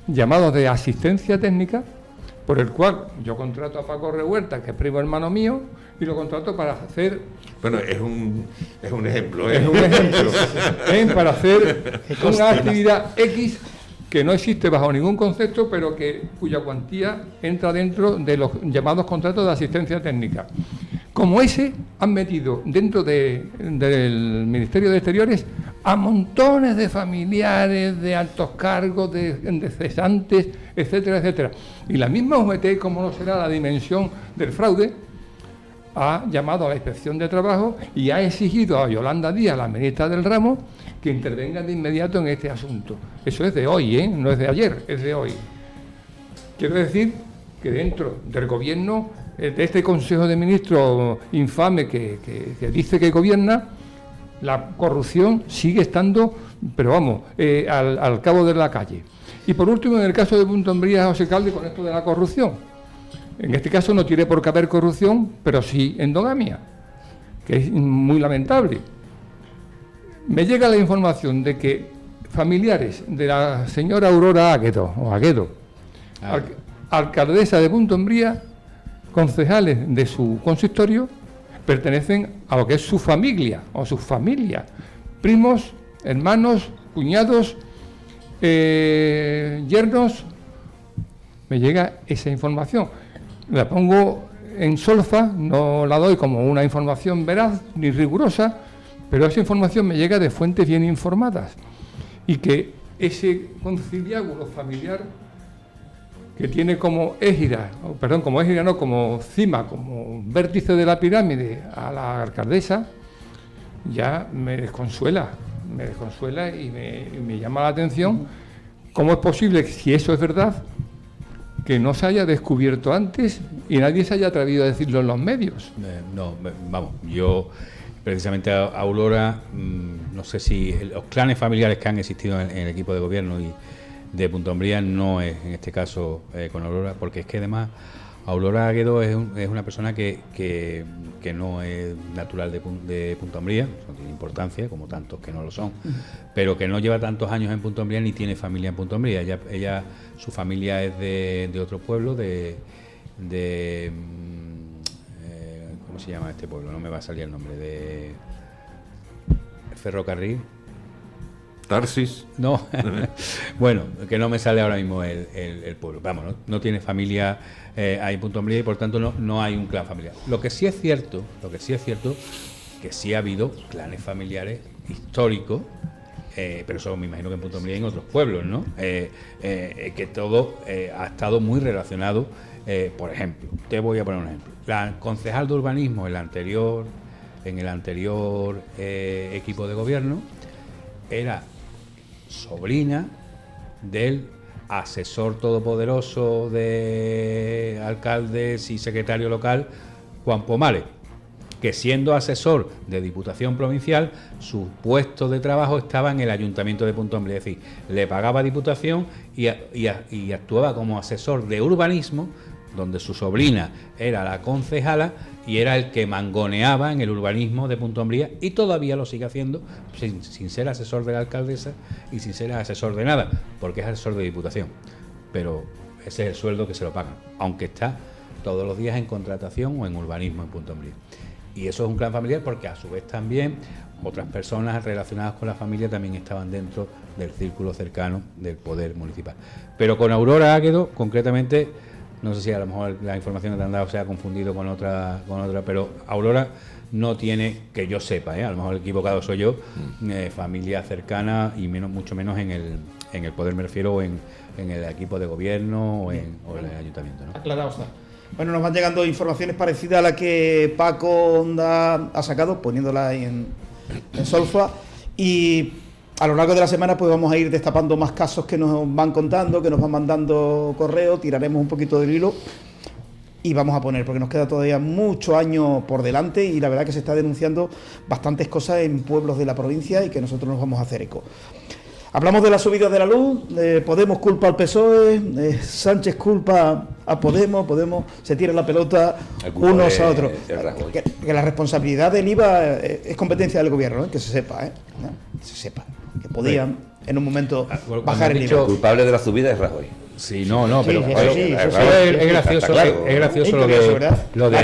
llamados de asistencia técnica, por el cual yo contrato a Paco Revuelta, que es primo hermano mío, y lo contrato para hacer... Bueno, es un ejemplo. Es un ejemplo. Para hacer una actividad X que no existe bajo ningún concepto, pero cuya cuantía entra dentro de los llamados contratos de asistencia técnica. como ese, han metido dentro del Ministerio de Exteriores a montones de familiares, de altos cargos, de cesantes, etcétera, etcétera. Y la misma UGT, como no será la dimensión del fraude, ha llamado a la Inspección de Trabajo y ha exigido a Yolanda Díaz, la ministra del ramo, que intervenga de inmediato en este asunto. Eso es de hoy, no es de ayer, es de hoy. Quiero decir que dentro del gobierno, de este Consejo de Ministros infame que dice que gobierna, la corrupción sigue estando, pero vamos, al cabo de la calle. Y por último, en el caso de Punta Umbría, José Calde, con esto de la corrupción. En este caso no tiene por qué haber corrupción, pero sí endogamia, que es muy lamentable. Me llega la información de que familiares de la señora Aurora Águedo, alcaldesa de Punta Umbría, concejales de su consistorio, pertenecen a lo que es su familia o sus familias, primos, hermanos, cuñados, yernos. Me llega esa información, la pongo en solfa, no la doy como una información veraz ni rigurosa, pero esa información me llega de fuentes bien informadas, y que ese conciliábulo familiar que tiene como como cima, como vértice de la pirámide a la alcaldesa, ya me desconsuela y me llama la atención cómo es posible, si eso es verdad, que no se haya descubierto antes y nadie se haya atrevido a decirlo en los medios. Yo precisamente a Aurora, no sé si los clanes familiares que han existido en el equipo de gobierno y de Punta Umbría no es en este caso con Aurora, porque es que además Aurora Águedo es una persona que no es natural de Punta Umbría, no tiene importancia, como tantos que no lo son, pero que no lleva tantos años en Punta Umbría ni tiene familia en Punta Umbría. Ella su familia es de otro pueblo, ¿cómo se llama este pueblo? No me va a salir el nombre, de Ferrocarril. Tarsis. No, bueno, que no me sale ahora mismo el pueblo. Vamos, no tiene familia ahí en Punta Umbría y por tanto no hay un clan familiar. Lo que sí es cierto, que sí ha habido clanes familiares históricos, pero eso me imagino que en Punta Umbría y en otros pueblos, ¿no? Que todo ha estado muy relacionado. Por ejemplo, te voy a poner un ejemplo. La concejal de urbanismo en el anterior equipo de gobierno era sobrina del asesor todopoderoso de alcaldes y secretario local, Juan Pomares, que siendo asesor de Diputación Provincial, su puesto de trabajo estaba en el Ayuntamiento de Punta Umbría, es decir, le pagaba Diputación y actuaba como asesor de urbanismo, donde su sobrina era la concejala y era el que mangoneaba en el urbanismo de Punta Umbría, y todavía lo sigue haciendo sin ser asesor de la alcaldesa y sin ser asesor de nada, porque es asesor de Diputación. Pero ese es el sueldo que se lo pagan, aunque está todos los días en contratación o en urbanismo en Punta Umbría. Y eso es un clan familiar porque a su vez también otras personas relacionadas con la familia también estaban dentro del círculo cercano del poder municipal. Pero con Aurora Águedo, concretamente, no sé si a lo mejor la información que te han dado se ha confundido con otra, pero Aurora no tiene, que yo sepa, a lo mejor equivocado soy yo, familia cercana y mucho menos en el poder, me refiero, o en el equipo de gobierno o en el ayuntamiento, ¿no? Aclarado está. Bueno, nos van llegando informaciones parecidas a las que Paco Onda ha sacado, poniéndola ahí en solfa, y a lo largo de la semana pues vamos a ir destapando más casos que nos van contando, que nos van mandando correos, tiraremos un poquito del hilo y vamos a poner, porque nos queda todavía mucho año por delante y la verdad que se está denunciando bastantes cosas en pueblos de la provincia y que nosotros nos vamos a hacer eco. Hablamos de la subida de la luz, Podemos culpa al PSOE, Sánchez culpa a Podemos se tira la pelota unos a otros. Que la responsabilidad del IVA es competencia del gobierno, que se sepa, que se sepa, que podían en un momento bajar el IVA. El culpable de la subida es Rajoy. Sí, pero es gracioso, claro. es gracioso lo de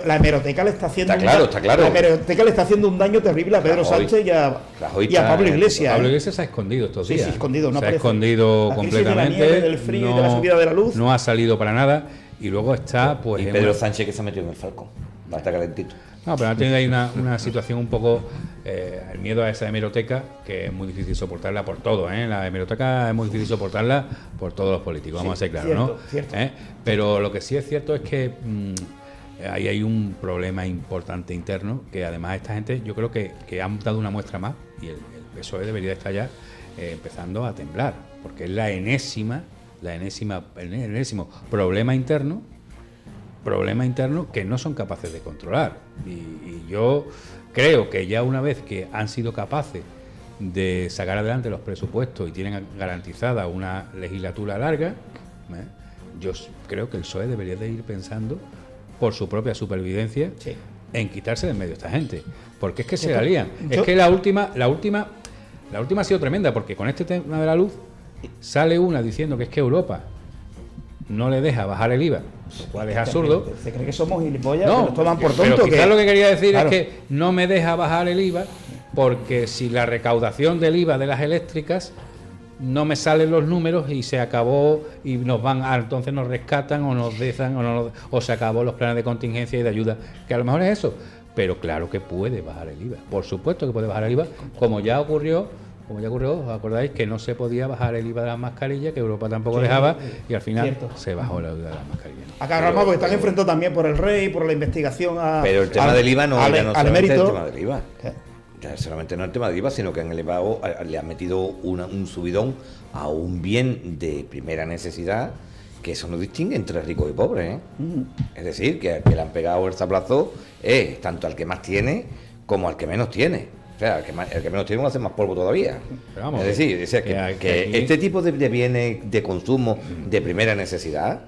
la hemeroteca le está haciendo está claro. La hemeroteca le está haciendo un daño terrible a Pedro Sánchez y a Pablo Iglesias. Pablo Iglesias se ha escondido estos días. Sí, escondido, no se aparece. ha escondido la completamente. De la nieve, del frío y de la subida de la luz. No ha salido para nada y luego está pues y Pedro Sánchez, que se ha metido en el Falcón. para estar calentito. No, pero han tenido ahí una situación un poco, el miedo a esa hemeroteca, que es muy difícil soportarla por todo, ¿eh? La hemeroteca es muy difícil soportarla por todos los políticos, vamos a ser claros, ¿no? Cierto. Pero lo que sí es cierto es que ahí hay un problema importante interno, que además esta gente, yo creo que han dado una muestra más, y el PSOE debería estar ya empezando a temblar, porque es el enésimo problema interno que no son capaces de controlar. Y yo creo que ya una vez que han sido capaces de sacar adelante los presupuestos y tienen garantizada una legislatura larga, yo creo que el PSOE debería de ir pensando por su propia supervivencia en quitarse de en medio a esta gente, porque es que se la lían. Es que la última ha sido tremenda, porque con este tema de la luz sale una diciendo que es que Europa no le deja bajar el IVA, lo cual es absurdo. Se cree que somos gilipollas, No, que nos toman por pero tontos. quizás lo que quería decir claro, es que no me deja bajar el IVA porque si la recaudación del IVA de las eléctricas no me salen los números y se acabó y entonces nos rescatan o nos dejan o se acabó los planes de contingencia y de ayuda, que a lo mejor es eso, pero claro que puede bajar el IVA, por supuesto que puede bajar el IVA, como ya ocurrió, ¿os acordáis que no se podía bajar el IVA de las mascarillas, que Europa tampoco dejaba, y al final se bajó el IVA de las mascarillas? Acá Ramón, porque están enfrentados también por el rey, por la investigación pero el tema del IVA no solamente el tema del IVA. ¿Qué? Ya solamente no el tema del IVA, sino que han elevado, le han metido un subidón a un bien de primera necesidad, que eso no distingue entre ricos y pobres, ¿eh? Es decir, que al que le han pegado el sablazo es tanto al que más tiene como al que menos tiene. O sea, el que menos tiene va a hacer más polvo todavía. Vamos, es decir, que este tipo de bienes de consumo de primera necesidad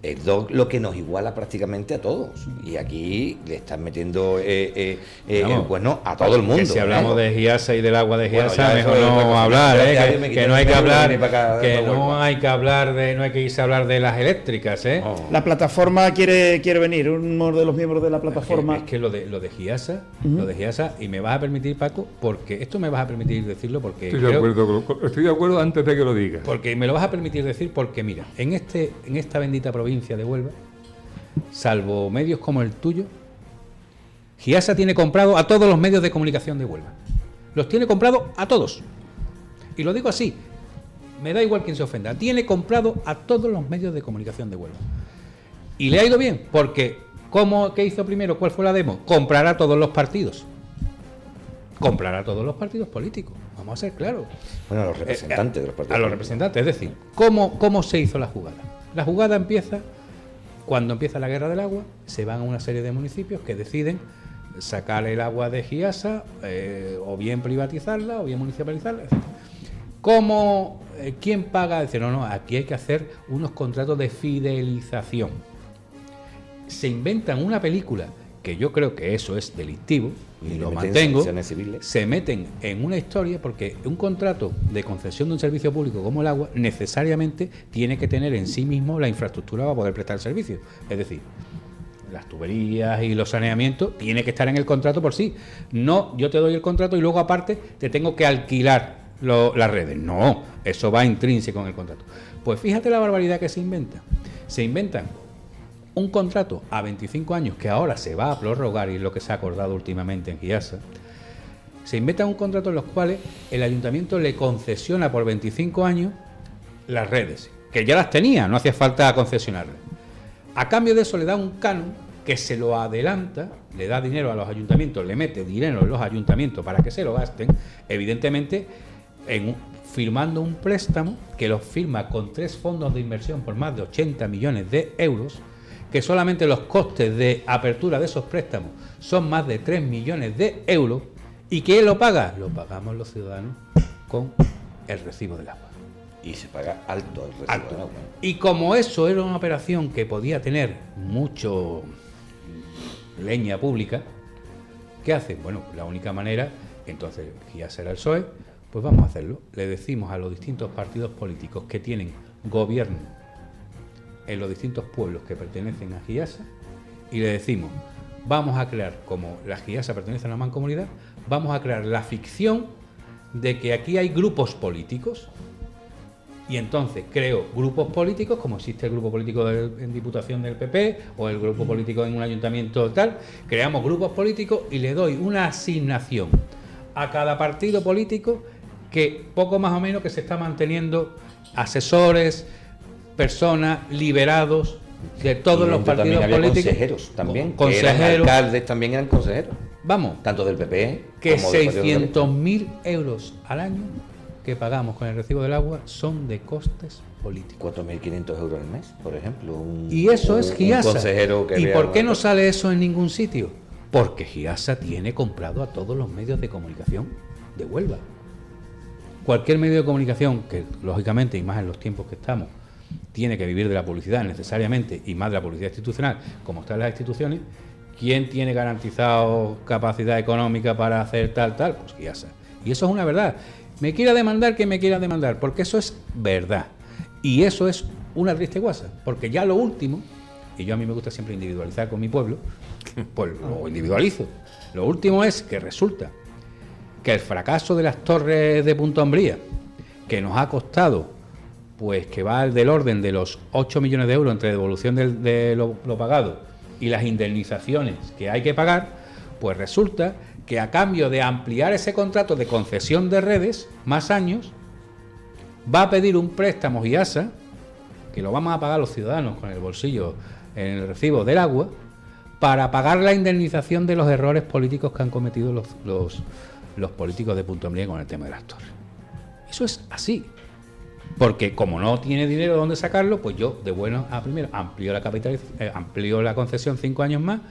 es lo que nos iguala prácticamente a todos. Y aquí le están metiendo el cuerno a todo el mundo. Que si hablamos de Giasa y del agua de Giasa, Bueno, mejor no hablar, que no hay que hablar, no hay que irse a hablar de las eléctricas, ¿eh? Oh. La plataforma quiere venir, uno de los miembros de la plataforma. Es que lo de Giasa, y me vas a permitir, Paco, porque esto me vas a permitir decirlo porque Estoy de acuerdo antes de que lo digas. Porque me lo vas a permitir decir porque mira, en esta bendita provincia de Huelva, salvo medios como el tuyo, Giasa tiene comprado a todos los medios de comunicación de Huelva. Los tiene comprado a todos. Y lo digo así, me da igual quien se ofenda. Tiene comprado a todos los medios de comunicación de Huelva. Y le ha ido bien, porque ¿qué hizo primero? ¿Cuál fue la demo? Comprar a todos los partidos. Comprar a todos los partidos políticos. Vamos a ser claros. Bueno, a los representantes de los partidos. A los representantes, es decir, ¿cómo se hizo la jugada? La jugada empieza cuando empieza la guerra del agua, se van a una serie de municipios que deciden sacar el agua de Giasa, o bien privatizarla, o bien municipalizarla, etc. ¿Quién paga? Dice, no, aquí hay que hacer unos contratos de fidelización. Se inventan una película, que yo creo que eso es delictivo, y lo mantengo, se meten en una historia porque un contrato de concesión de un servicio público como el agua necesariamente tiene que tener en sí mismo la infraestructura para poder prestar el servicio. Es decir, las tuberías y los saneamientos tiene que estar en el contrato por sí. No, yo te doy el contrato y luego aparte te tengo que alquilar las redes. No, eso va intrínseco en el contrato. Pues fíjate la barbaridad que se inventa. Se inventan un contrato a 25 años que ahora se va a prorrogar, y es lo que se ha acordado últimamente en Giasa. Se inventan un contrato en los cuales el ayuntamiento le concesiona por 25 años las redes, que ya las tenía, no hacía falta concesionarlas. A cambio de eso le da un canon que se lo adelanta, le da dinero a los ayuntamientos, le mete dinero en los ayuntamientos para que se lo gasten, evidentemente firmando un préstamo que lo firma con 3 fondos de inversión por más de 80 millones de euros, que solamente los costes de apertura de esos préstamos son más de 3 millones de euros, y ¿quién lo paga? Lo pagamos los ciudadanos con el recibo del agua. Y se paga alto el recibo del agua. Y como eso era una operación que podía tener mucho leña pública, ¿qué hacen? Bueno, la única manera, entonces, ya será el PSOE, pues vamos a hacerlo. Le decimos a los distintos partidos políticos que tienen gobierno en los distintos pueblos que pertenecen a Giasa, y le decimos, vamos a crear, como la Giasa pertenece a una mancomunidad, vamos a crear la ficción de que aquí hay grupos políticos Y entonces creo grupos políticos, como existe el grupo político en Diputación del PP o el grupo político en un ayuntamiento tal, creamos grupos políticos y le doy una asignación a cada partido político que poco más o menos que se está manteniendo asesores, personas, liberados de todos los partidos políticos. Consejeros también, consejeros. Que eran alcaldes, también eran consejeros. Vamos, Tanto del PP que como del Partido 600.000 euros al año que pagamos con el recibo del agua son de costes políticos. 4.500 euros al mes, por ejemplo. Y eso es GIASA. Consejero que ¿Y vea por qué una no cosa. sale eso en ningún sitio? Porque GIASA tiene comprado a todos los medios de comunicación de Huelva. Cualquier medio de comunicación que, lógicamente, y más en los tiempos que estamos, tiene que vivir de la publicidad necesariamente, y más de la publicidad institucional, como están las instituciones, ¿quién tiene garantizado capacidad económica para hacer tal? Pues GIASA. Y eso es una verdad. Me quiera demandar, que me quiera demandar, porque eso es verdad. Y eso es una triste guasa, porque ya lo último, y yo a mí me gusta siempre individualizar con mi pueblo, pues lo individualizo. Lo último es que resulta que el fracaso de las torres de Punta Umbría, que nos ha costado, pues que va del orden de los 8 millones de euros entre devolución de lo pagado y las indemnizaciones que hay que pagar, pues resulta que a cambio de ampliar ese contrato de concesión de redes más años, va a pedir un préstamo GIASA, que lo vamos a pagar los ciudadanos con el bolsillo en el recibo del agua, para pagar la indemnización de los errores políticos que han cometido los políticos de Punta Umbría con el tema de las torres. Eso es así. Porque como no tiene dinero de dónde sacarlo, pues yo, de bueno a primero, amplío la concesión 5 años más,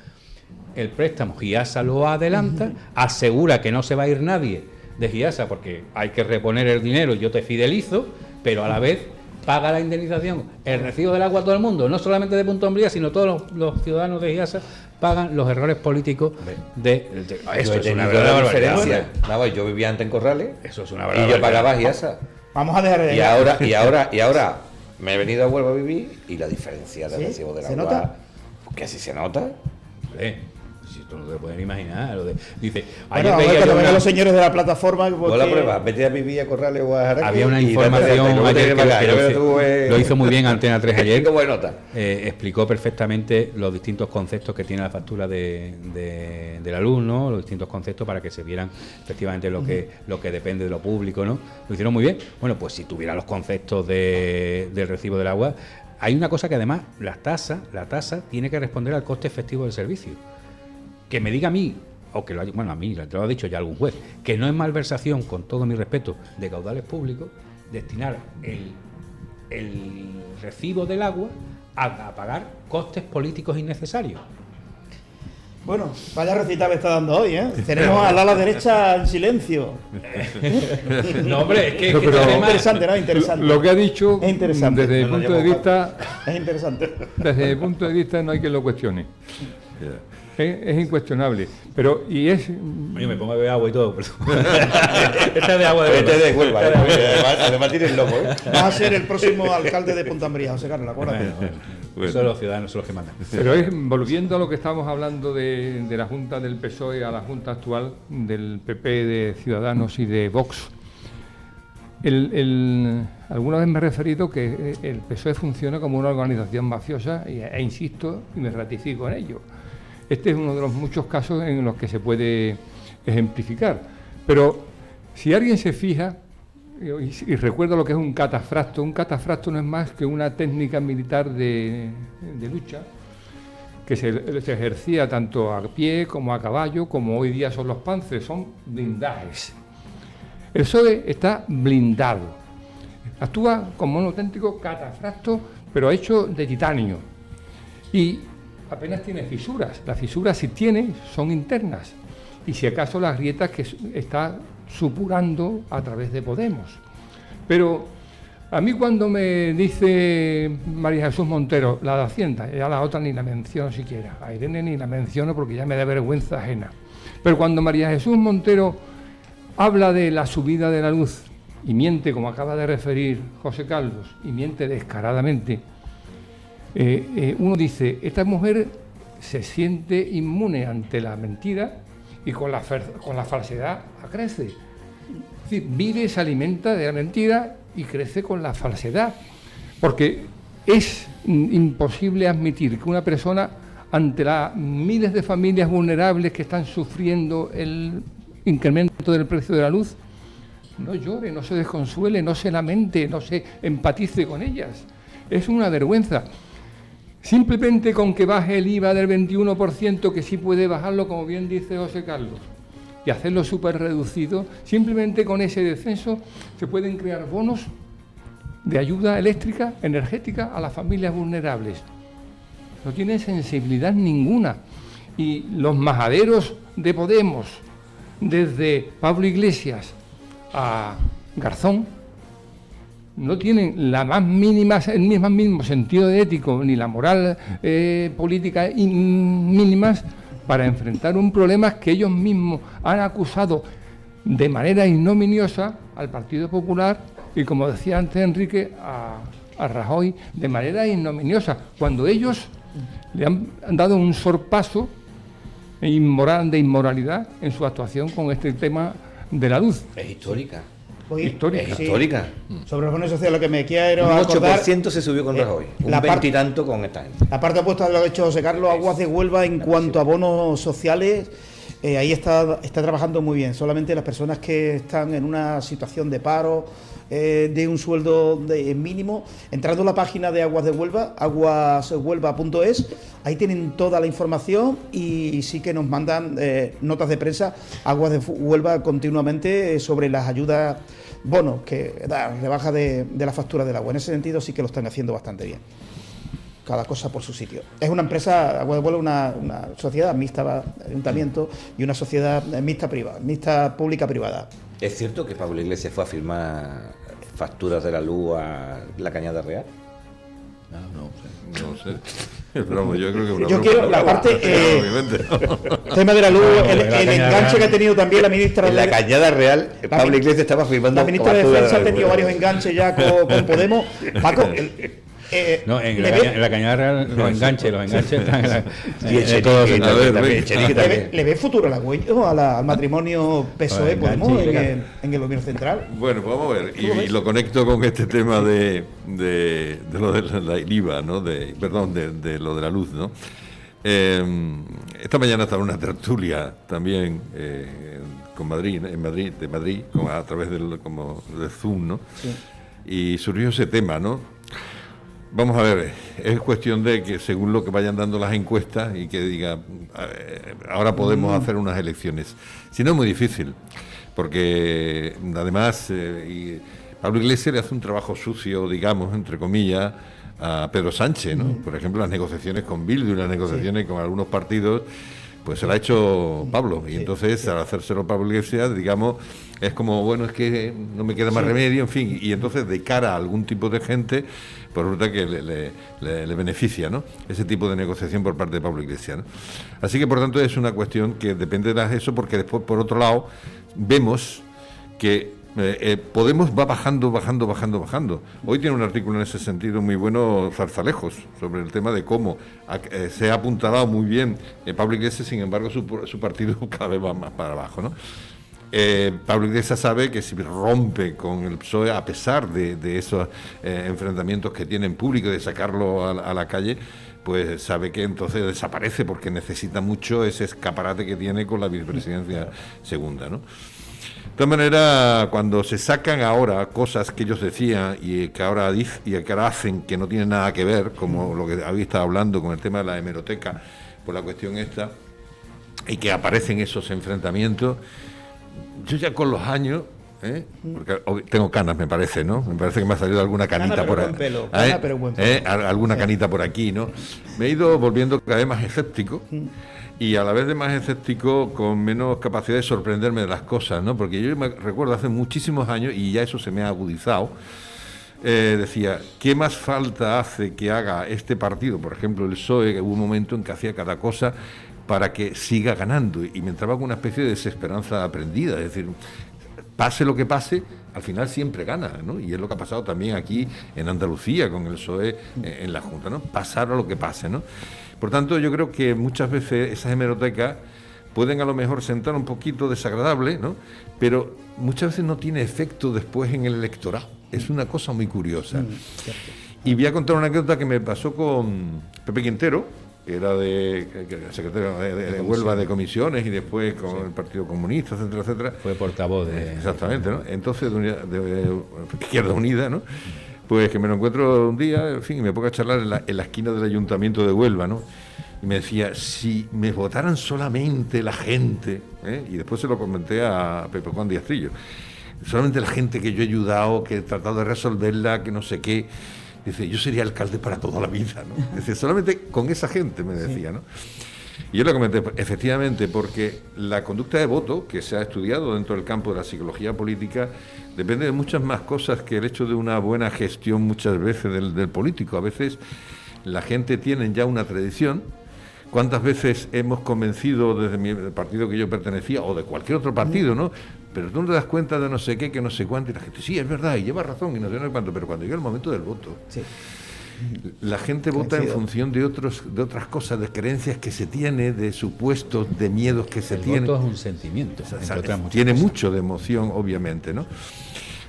el préstamo GIASA lo adelanta, asegura que no se va a ir nadie de GIASA porque hay que reponer el dinero, yo te fidelizo, pero a la vez paga la indemnización, el recibo del agua a todo el mundo, no solamente de Punta Umbría, sino todos los ciudadanos de GIASA pagan los errores políticos Eso es una verdadera diferencia. Nada, yo vivía antes en Corrales, eso es una y verdadera yo pagaba GIASA. Vamos a dejar de... Y ahora me he venido a Huelva a vivir y la diferencia del ¿Sí? recibo del ¿Se agua, nota? que sí se nota. Si tú no te lo puedes imaginar. Dice, Bueno, a ver, que lo vengan los señores de la plataforma. Vos la prueba, vete a vivir a Corrales o a Jaraque. Había una y date de información alta, ayer que lo hizo muy bien Antena 3 ayer. ¿Cómo de nota? Explicó perfectamente los distintos conceptos que tiene la factura de la luz, ¿no? Los distintos conceptos para que se vieran efectivamente lo que depende de lo público, ¿no? Lo hicieron muy bien. Bueno, pues si tuviera los conceptos del recibo del agua, hay una cosa que además la tasa tiene que responder al coste efectivo del servicio. Que me diga a mí, o que a mí te lo ha dicho ya algún juez, que no es malversación, con todo mi respeto, de caudales públicos, destinar el recibo del agua a pagar costes políticos innecesarios. Bueno, vaya recita me está dando hoy, ¿eh? Tenemos al ala derecha en silencio. No, hombre, es que Es interesante, ¿no? Interesante. Lo que ha dicho, Es interesante. desde mi punto de vista, Es interesante. desde mi punto de vista no hay quien lo cuestione. Es incuestionable, pero y es Yo me pongo a beber agua y todo, pero... Esta es de agua de Vete verdad. de Huelva, además tienes loco, ¿eh? Vas a ser el próximo alcalde de Punta Umbría, José Carlos, acuérdate. Bueno. Son los ciudadanos, son los que mandan. Pero volviendo a lo que estamos hablando de la Junta del PSOE a la Junta actual del PP, de Ciudadanos y de Vox. Alguna vez me he referido que el PSOE funciona como una organización mafiosa e insisto y me ratifico en ello. Este es uno de los muchos casos en los que se puede ejemplificar. Pero si alguien se fija y recuerda lo que es un catafracto no es más que una técnica militar de lucha que se ejercía tanto a pie como a caballo, como hoy día son los panzers, son blindajes. El PSOE está blindado, actúa como un auténtico catafracto, pero hecho de titanio. Y apenas tiene fisuras. Las fisuras, si tiene, son internas. Y si acaso las grietas que está supurando a través de Podemos. Pero a mí cuando me dice María Jesús Montero, la de Hacienda, ya la otra ni la menciono siquiera, a Irene ni la menciono porque ya me da vergüenza ajena. Pero cuando María Jesús Montero habla de la subida de la luz y miente, como acaba de referir José Carlos, y miente descaradamente, uno dice, esta mujer se siente inmune ante la mentira y con la falsedad crece. Es decir, vive, se alimenta de la mentira y crece con la falsedad, porque es imposible admitir que una persona, ante las miles de familias vulnerables que están sufriendo el incremento del precio de la luz, no llore, no se desconsuele, no se lamente, no se empatice con ellas. Es una vergüenza. Simplemente con que baje el IVA del 21%, que sí puede bajarlo, como bien dice José Carlos, y hacerlo súper reducido, simplemente con ese descenso se pueden crear bonos de ayuda eléctrica, energética a las familias vulnerables. No tienen sensibilidad ninguna. Y los majaderos de Podemos, desde Pablo Iglesias a Garzón, no tienen la más mínima, el mismo sentido ético ni la moral política mínimas para enfrentar un problema que ellos mismos han acusado de manera ignominiosa al Partido Popular y, como decía antes Enrique, a Rajoy de manera ignominiosa, cuando ellos le han dado un sorpaso de inmoralidad en su actuación con este tema de la luz. Es histórica. Histórica. Sí. Histórica. Sobre los bonos sociales, lo que me quiero un 8% acordar, se subió con Rajoy, un 20 y tanto con esta gente. La parte opuesta de lo que ha hecho José Carlos, Aguas de Huelva, en cuanto a bonos sociales, ahí está trabajando muy bien. Solamente las personas que están en una situación de paro, de un sueldo mínimo, entrando a la página de Aguas de Huelva, aguashuelva.es, ahí tienen toda la información y sí que nos mandan notas de prensa Aguas de Huelva continuamente sobre las ayudas, bonos que da rebaja de la factura del agua. En ese sentido sí que lo están haciendo bastante bien. Cada cosa por su sitio. Es una empresa, Aguas de Huelva, una sociedad mixta, ayuntamiento, y una sociedad mixta privada, mixta pública-privada. ¿Es cierto que Pablo Iglesias fue a firmar facturas de la luz a la Cañada Real? No sé. Pero yo creo que yo quiero la parte tema de la luz, el enganche que ha tenido también la ministra en la Cañada Real. Pablo Iglesias estaba firmando. La ministra de Defensa ha tenido varios enganches ya con Podemos. Paco, no, en la Cañada Real los enganches están en la, ¿Le ve futuro al matrimonio PSOE-Podemos en el gobierno central? Bueno, pues vamos a ver, y lo conecto con este tema de lo de la IVA, ¿no? De lo de la luz, ¿no? Esta mañana estaba en una tertulia también con Madrid, a través de Zoom, ¿no? Sí. Y surgió ese tema, ¿no? Vamos a ver, es cuestión de que según lo que vayan dando las encuestas y que diga, ahora podemos hacer unas elecciones. Si no, es muy difícil, porque además Pablo Iglesias le hace un trabajo sucio, digamos, entre comillas, a Pedro Sánchez, ¿no? Por ejemplo, las negociaciones con Bildu y las negociaciones con algunos partidos, pues se lo ha hecho Pablo, y entonces al hacérselo Pablo Iglesias, digamos, es como, bueno, es que no me queda más remedio, en fin, y entonces de cara a algún tipo de gente, pues resulta que le beneficia, ¿no? Ese tipo de negociación por parte de Pablo Iglesias, ¿no? Así que, por tanto, es una cuestión que depende de eso, porque después, por otro lado, vemos que Podemos va bajando. Hoy tiene un artículo en ese sentido muy bueno Zarzalejos, sobre el tema de cómo se ha apuntalado muy bien Pablo Iglesias, sin embargo su partido cada vez va más para abajo, ¿no? Pablo Iglesias sabe que si rompe con el PSOE, a pesar de esos enfrentamientos que tiene en público, de sacarlo a la calle, pues sabe que entonces desaparece, porque necesita mucho ese escaparate que tiene con la vicepresidencia segunda, ¿no? De todas maneras, cuando se sacan ahora cosas que ellos decían y que ahora hacen que no tienen nada que ver, como lo que habéis estado hablando con el tema de la hemeroteca, por la cuestión esta, y que aparecen esos enfrentamientos, yo ya con los años, porque tengo canas, me parece, ¿no? Me parece que me ha salido alguna canita por aquí. Alguna canita por aquí, ¿no? Me he ido volviendo cada vez más escéptico. Y a la vez de más escéptico, con menos capacidad de sorprenderme de las cosas, ¿no? Porque yo me recuerdo hace muchísimos años, y ya eso se me ha agudizado, decía, ¿qué más falta hace que haga este partido? Por ejemplo, el PSOE, que hubo un momento en que hacía cada cosa para que siga ganando, y me entraba con una especie de desesperanza aprendida, es decir, pase lo que pase, al final siempre gana, ¿no? Y es lo que ha pasado también aquí en Andalucía con el PSOE en la Junta, ¿no? Pasar a lo que pase, ¿no? Por tanto, yo creo que muchas veces esas hemerotecas pueden a lo mejor sentar un poquito desagradable, ¿no? Pero muchas veces no tiene efecto después en el electorado. Es una cosa muy curiosa. Y voy a contar una anécdota que me pasó con Pepe Quintero, que era secretario de Huelva de comisiones y después con el Partido Comunista, etcétera, etcétera. Fue portavoz de... Exactamente, ¿no? Entonces, de Izquierda Unida, ¿no? Pues que me lo encuentro un día, en fin, y me pongo a charlar en la esquina del Ayuntamiento de Huelva, ¿no? Y me decía, si me votaran solamente la gente, y después se lo comenté a Pepe Juan Díaz Trillo, solamente la gente que yo he ayudado, que he tratado de resolverla, que no sé qué, dice, yo sería alcalde para toda la vida, ¿no? Dice, solamente con esa gente, me decía, ¿no? Y yo le comenté, efectivamente, porque la conducta de voto, que se ha estudiado dentro del campo de la psicología política, depende de muchas más cosas que el hecho de una buena gestión muchas veces del político. A veces la gente tiene ya una tradición. ¿Cuántas veces hemos convencido desde el partido que yo pertenecía, o de cualquier otro partido, ¿no? Pero tú no te das cuenta de no sé qué, que no sé cuánto, y la gente, sí, es verdad, y lleva razón, y no sé cuánto, pero cuando llega el momento del voto... Sí. La gente vota en función de otras cosas, de creencias que se tiene, de supuestos, de miedos que se tienen. El voto es un sentimiento. Tiene mucho de emoción, obviamente, ¿no?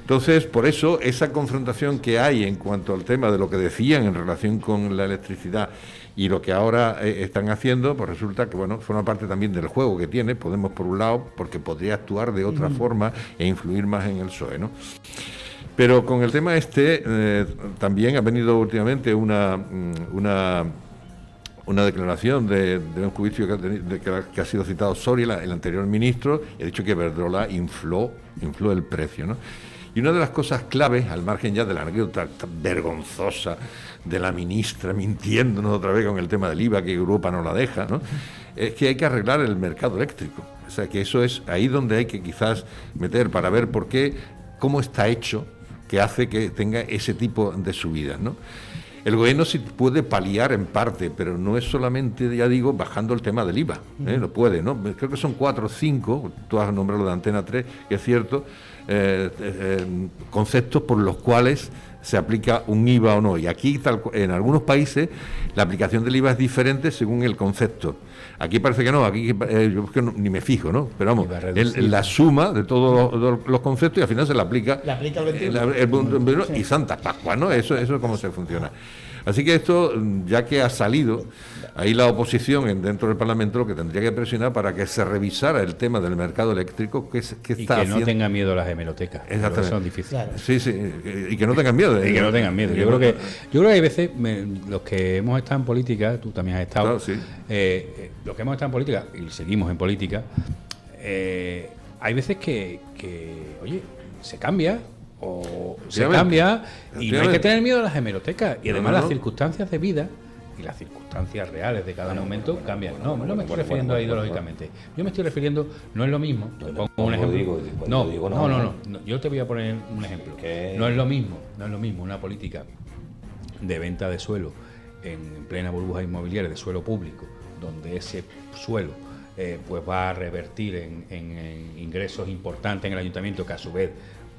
Entonces, por eso, esa confrontación que hay en cuanto al tema de lo que decían en relación con la electricidad y lo que ahora están haciendo, pues resulta que, bueno, forma parte también del juego que tiene Podemos por un lado, porque podría actuar de otra forma e influir más en el PSOE, ¿no? Pero con el tema también ha venido últimamente una declaración de un juicio que ha sido citado Soria, el anterior ministro, y ha dicho que Iberdrola infló el precio, ¿no? Y una de las cosas claves, al margen ya de la anécdota tan vergonzosa de la ministra mintiéndonos otra vez con el tema del IVA, que Europa no la deja, ¿no? Es que hay que arreglar el mercado eléctrico. O sea, que eso es ahí donde hay que quizás meter para ver cómo está hecho, que hace que tenga ese tipo de subidas, ¿no? El gobierno sí puede paliar en parte, pero no es solamente, ya digo, bajando el tema del IVA, lo puede, ¿no? Creo que son 4 o 5, tú has nombrado lo de Antena 3, que es cierto, conceptos por los cuales se aplica un IVA o no. Y aquí, en algunos países, la aplicación del IVA es diferente según el concepto. Aquí parece que no, aquí yo ni me fijo, ¿no? Pero vamos, la suma de todos los conceptos y al final se le aplica el 21 y Santa Pascua, ¿no? Eso es como se funciona. Así que esto, ya que ha salido, ahí la oposición dentro del Parlamento lo que tendría que presionar para que se revisara el tema del mercado eléctrico que está haciendo. No tenga miedo las hemerotecas. Exactamente. Son difíciles. Claro. Sí, y que no tengan miedo. Y que no tengan miedo. Yo creo que hay veces, los que hemos estado en política, tú también has estado, claro, sí. Los que hemos estado en política y seguimos en política, hay veces que oye, se cambia. Y no hay que tener miedo a las hemerotecas y además las circunstancias de vida y las circunstancias reales de cada momento cambian. No me estoy refiriendo ideológicamente. Yo me estoy refiriendo, no es lo mismo. Te pongo un ejemplo. No. Yo te voy a poner un ejemplo. No es lo mismo una política de venta de suelo en plena burbuja inmobiliaria de suelo público, donde ese suelo pues va a revertir en ingresos importantes en el ayuntamiento, que a su vez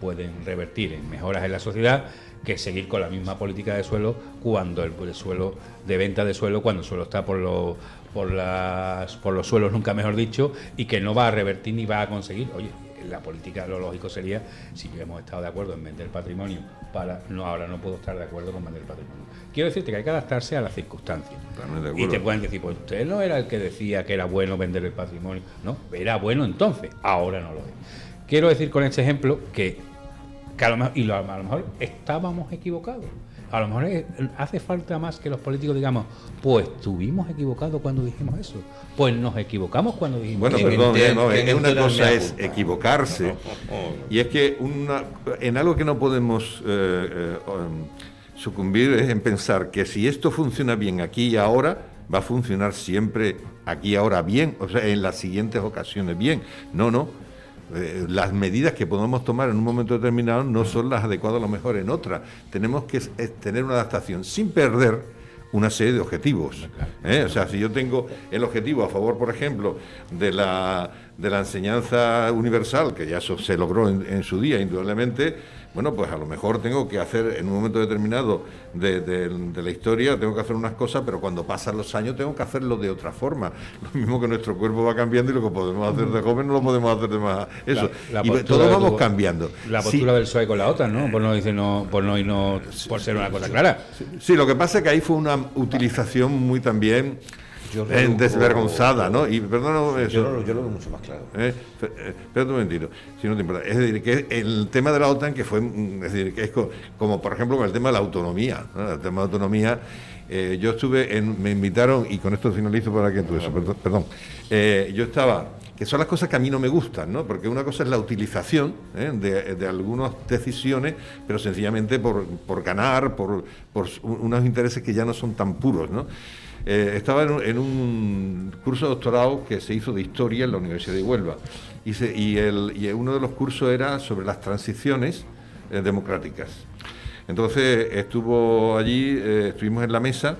pueden revertir en mejoras en la sociedad, que seguir con la misma política de suelo cuando el suelo de venta de suelo, cuando el suelo está por los suelos, nunca mejor dicho, y que no va a revertir ni va a conseguir. Oye, la política, lo lógico sería, si yo hemos estado de acuerdo en vender patrimonio, ahora no puedo estar de acuerdo con vender patrimonio. Quiero decirte que hay que adaptarse a las circunstancias. Y te pueden decir, pues usted no era el que decía que era bueno vender el patrimonio. No, era bueno entonces, ahora no lo es. Quiero decir con este ejemplo que a lo mejor estábamos equivocados. A lo mejor hace falta más que los políticos digamos, pues estuvimos equivocados cuando dijimos eso. Pues nos equivocamos cuando dijimos eso. Bueno, perdón, una cosa es equivocarse y es que en algo que no podemos sucumbir es en pensar que si esto funciona bien aquí y ahora, va a funcionar siempre aquí y ahora bien, o sea, en las siguientes ocasiones bien. No. Las medidas que podemos tomar en un momento determinado no son las adecuadas a lo mejor en otra. Tenemos que tener una adaptación sin perder una serie de objetivos. O sea, si yo tengo el objetivo a favor, por ejemplo, de la enseñanza universal, que ya eso se logró en su día, indudablemente, bueno, pues a lo mejor tengo que hacer en un momento determinado de la historia, tengo que hacer unas cosas, pero cuando pasan los años tengo que hacerlo de otra forma. Lo mismo que nuestro cuerpo va cambiando y lo que podemos hacer de joven no lo podemos hacer de más. Eso. Y todos vamos cambiando. La postura del PSOE con la OTAN, ¿no? Por ser una cosa clara. Sí, lo que pasa es que ahí fue una utilización muy también desvergonzada, ¿no? Y perdón, yo lo veo mucho más claro. Espera un momentito, si no te importa. Es decir, que el tema de la OTAN, que fue, es decir, que es como por ejemplo con el tema de la autonomía, ¿no? El tema de autonomía, yo me invitaron, y con esto finalizo para que tú eso, perdón. Yo estaba, que son las cosas que a mí no me gustan, ¿no? Porque una cosa es la utilización de algunas decisiones, pero sencillamente por ganar, por unos intereses que ya no son tan puros, ¿no? Estaba en un curso de doctorado que se hizo de historia en la Universidad de Huelva y uno de los cursos era sobre las transiciones democráticas. Entonces estuvimos en la mesa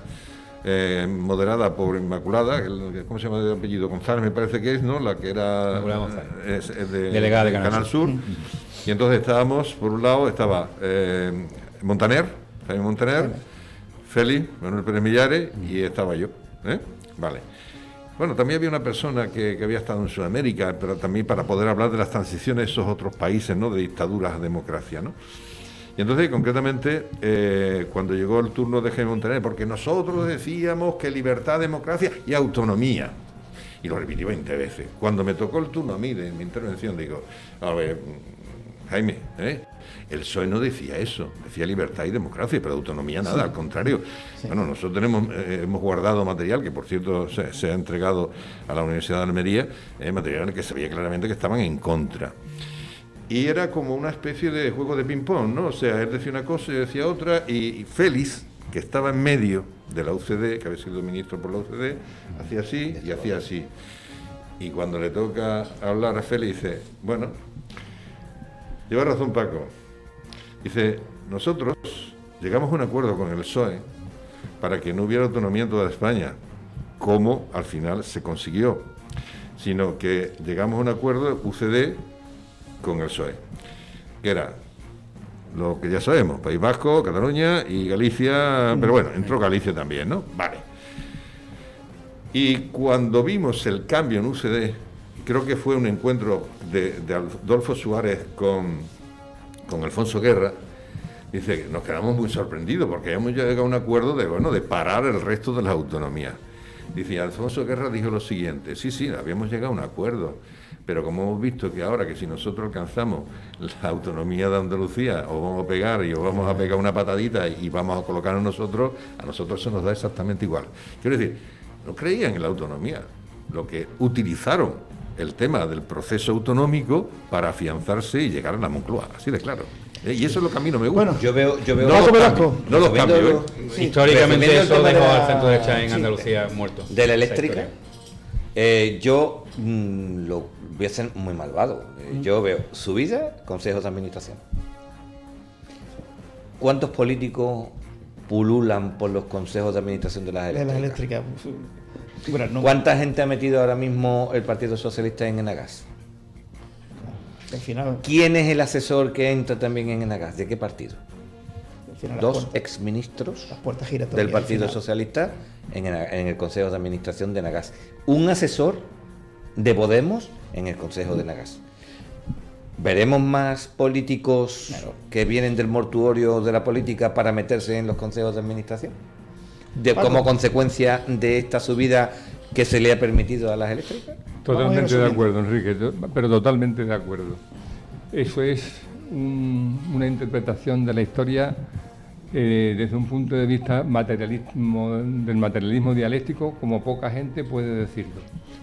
moderada por Inmaculada, ¿cómo se llama el apellido? González me parece que es, ¿no? La que era delegada de Canal Sur. Y entonces estábamos, por un lado estaba Jaime Montaner, Félix, Manuel Pérez Millares y estaba yo. Vale. Bueno, también había una persona que había estado en Sudamérica, pero también para poder hablar de las transiciones de esos otros países, ¿no? De dictaduras a democracia, ¿no? Y entonces, concretamente, cuando llegó el turno de Jaime Montaner, porque nosotros decíamos que libertad, democracia y autonomía, y lo repetí 20 veces. Cuando me tocó el turno a mí de mi intervención, digo, a ver, Jaime, el PSOE no decía eso, decía libertad y democracia, pero autonomía nada, al contrario. Sí. Bueno, nosotros hemos guardado material, que por cierto se ha entregado a la Universidad de Almería, material en el que se veía claramente que estaban en contra. Y era como una especie de juego de ping-pong, ¿no? O sea, él decía una cosa y decía otra, y Félix, que estaba en medio de la UCD, que había sido ministro por la UCD, hacía así y hacía así. Y cuando le toca hablar a Félix, dice, bueno, lleva razón Paco. Dice, nosotros llegamos a un acuerdo con el PSOE para que no hubiera autonomía en toda España, como al final se consiguió, sino que llegamos a un acuerdo UCD con el PSOE, que era lo que ya sabemos, País Vasco, Cataluña y Galicia, pero bueno, entró Galicia también, ¿no? Vale. Y cuando vimos el cambio en UCD, creo que fue un encuentro de Adolfo Suárez con Alfonso Guerra, dice que nos quedamos muy sorprendidos porque habíamos llegado a un acuerdo de parar el resto de las autonomías. Dice, Alfonso Guerra dijo lo siguiente, sí, habíamos llegado a un acuerdo, pero como hemos visto que ahora que si nosotros alcanzamos la autonomía de Andalucía, os vamos a pegar y os vamos a pegar una patadita y vamos a colocarnos nosotros, a nosotros se nos da exactamente igual. Quiero decir, no creían en la autonomía, lo que utilizaron el tema del proceso autonómico para afianzarse y llegar a la Moncloa, así de claro. Y eso es lo que a mí no me gusta. Bueno, yo veo no los cambios. Sí, históricamente eso dejó al centro derecha en Andalucía muerto. De la eléctrica, yo lo voy a ser muy malvado. Yo veo subida, consejos de administración. ¿Cuántos políticos pululan por los consejos de administración de las eléctricas? Bueno, ¿cuánta gente ha metido ahora mismo el Partido Socialista en Enagas? Al final, ¿quién es el asesor que entra también en Enagas? ¿De qué partido? Dos exministros del Partido Socialista en el Consejo de Administración de Enagas. Un asesor de Podemos en el Consejo de Enagas. ¿Veremos más políticos que vienen del mortuorio de la política para meterse en los consejos de administración? Como consecuencia de esta subida que se le ha permitido a las eléctricas. Totalmente de acuerdo, Enrique, pero totalmente de acuerdo. Eso es una interpretación de la historia desde un punto de vista del materialismo dialéctico, como poca gente puede decirlo.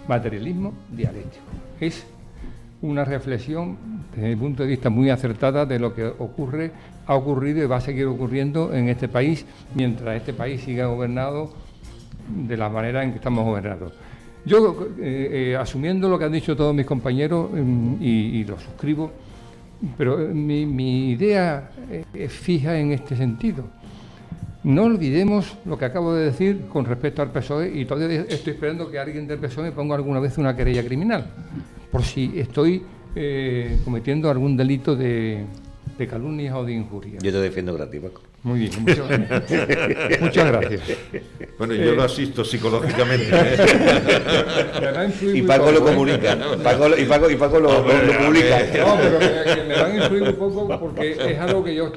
Materialismo dialéctico. Es una reflexión desde mi punto de vista muy acertada de lo que ha ocurrido y va a seguir ocurriendo en este país mientras este país siga gobernado de la manera en que estamos gobernados. Yo, asumiendo lo que han dicho todos mis compañeros, y lo suscribo, pero mi idea es fija en este sentido. No olvidemos lo que acabo de decir con respecto al PSOE, y todavía estoy esperando que alguien del PSOE me ponga alguna vez una querella criminal, por si estoy cometiendo algún delito de de calumnias o de injurias. Yo te defiendo gratis, Paco. Muy bien, muchas gracias. Bueno, yo lo asisto psicológicamente. Y Paco lo comunica. Y Paco lo publica. No, pero que me van a influir un poco porque es algo que yo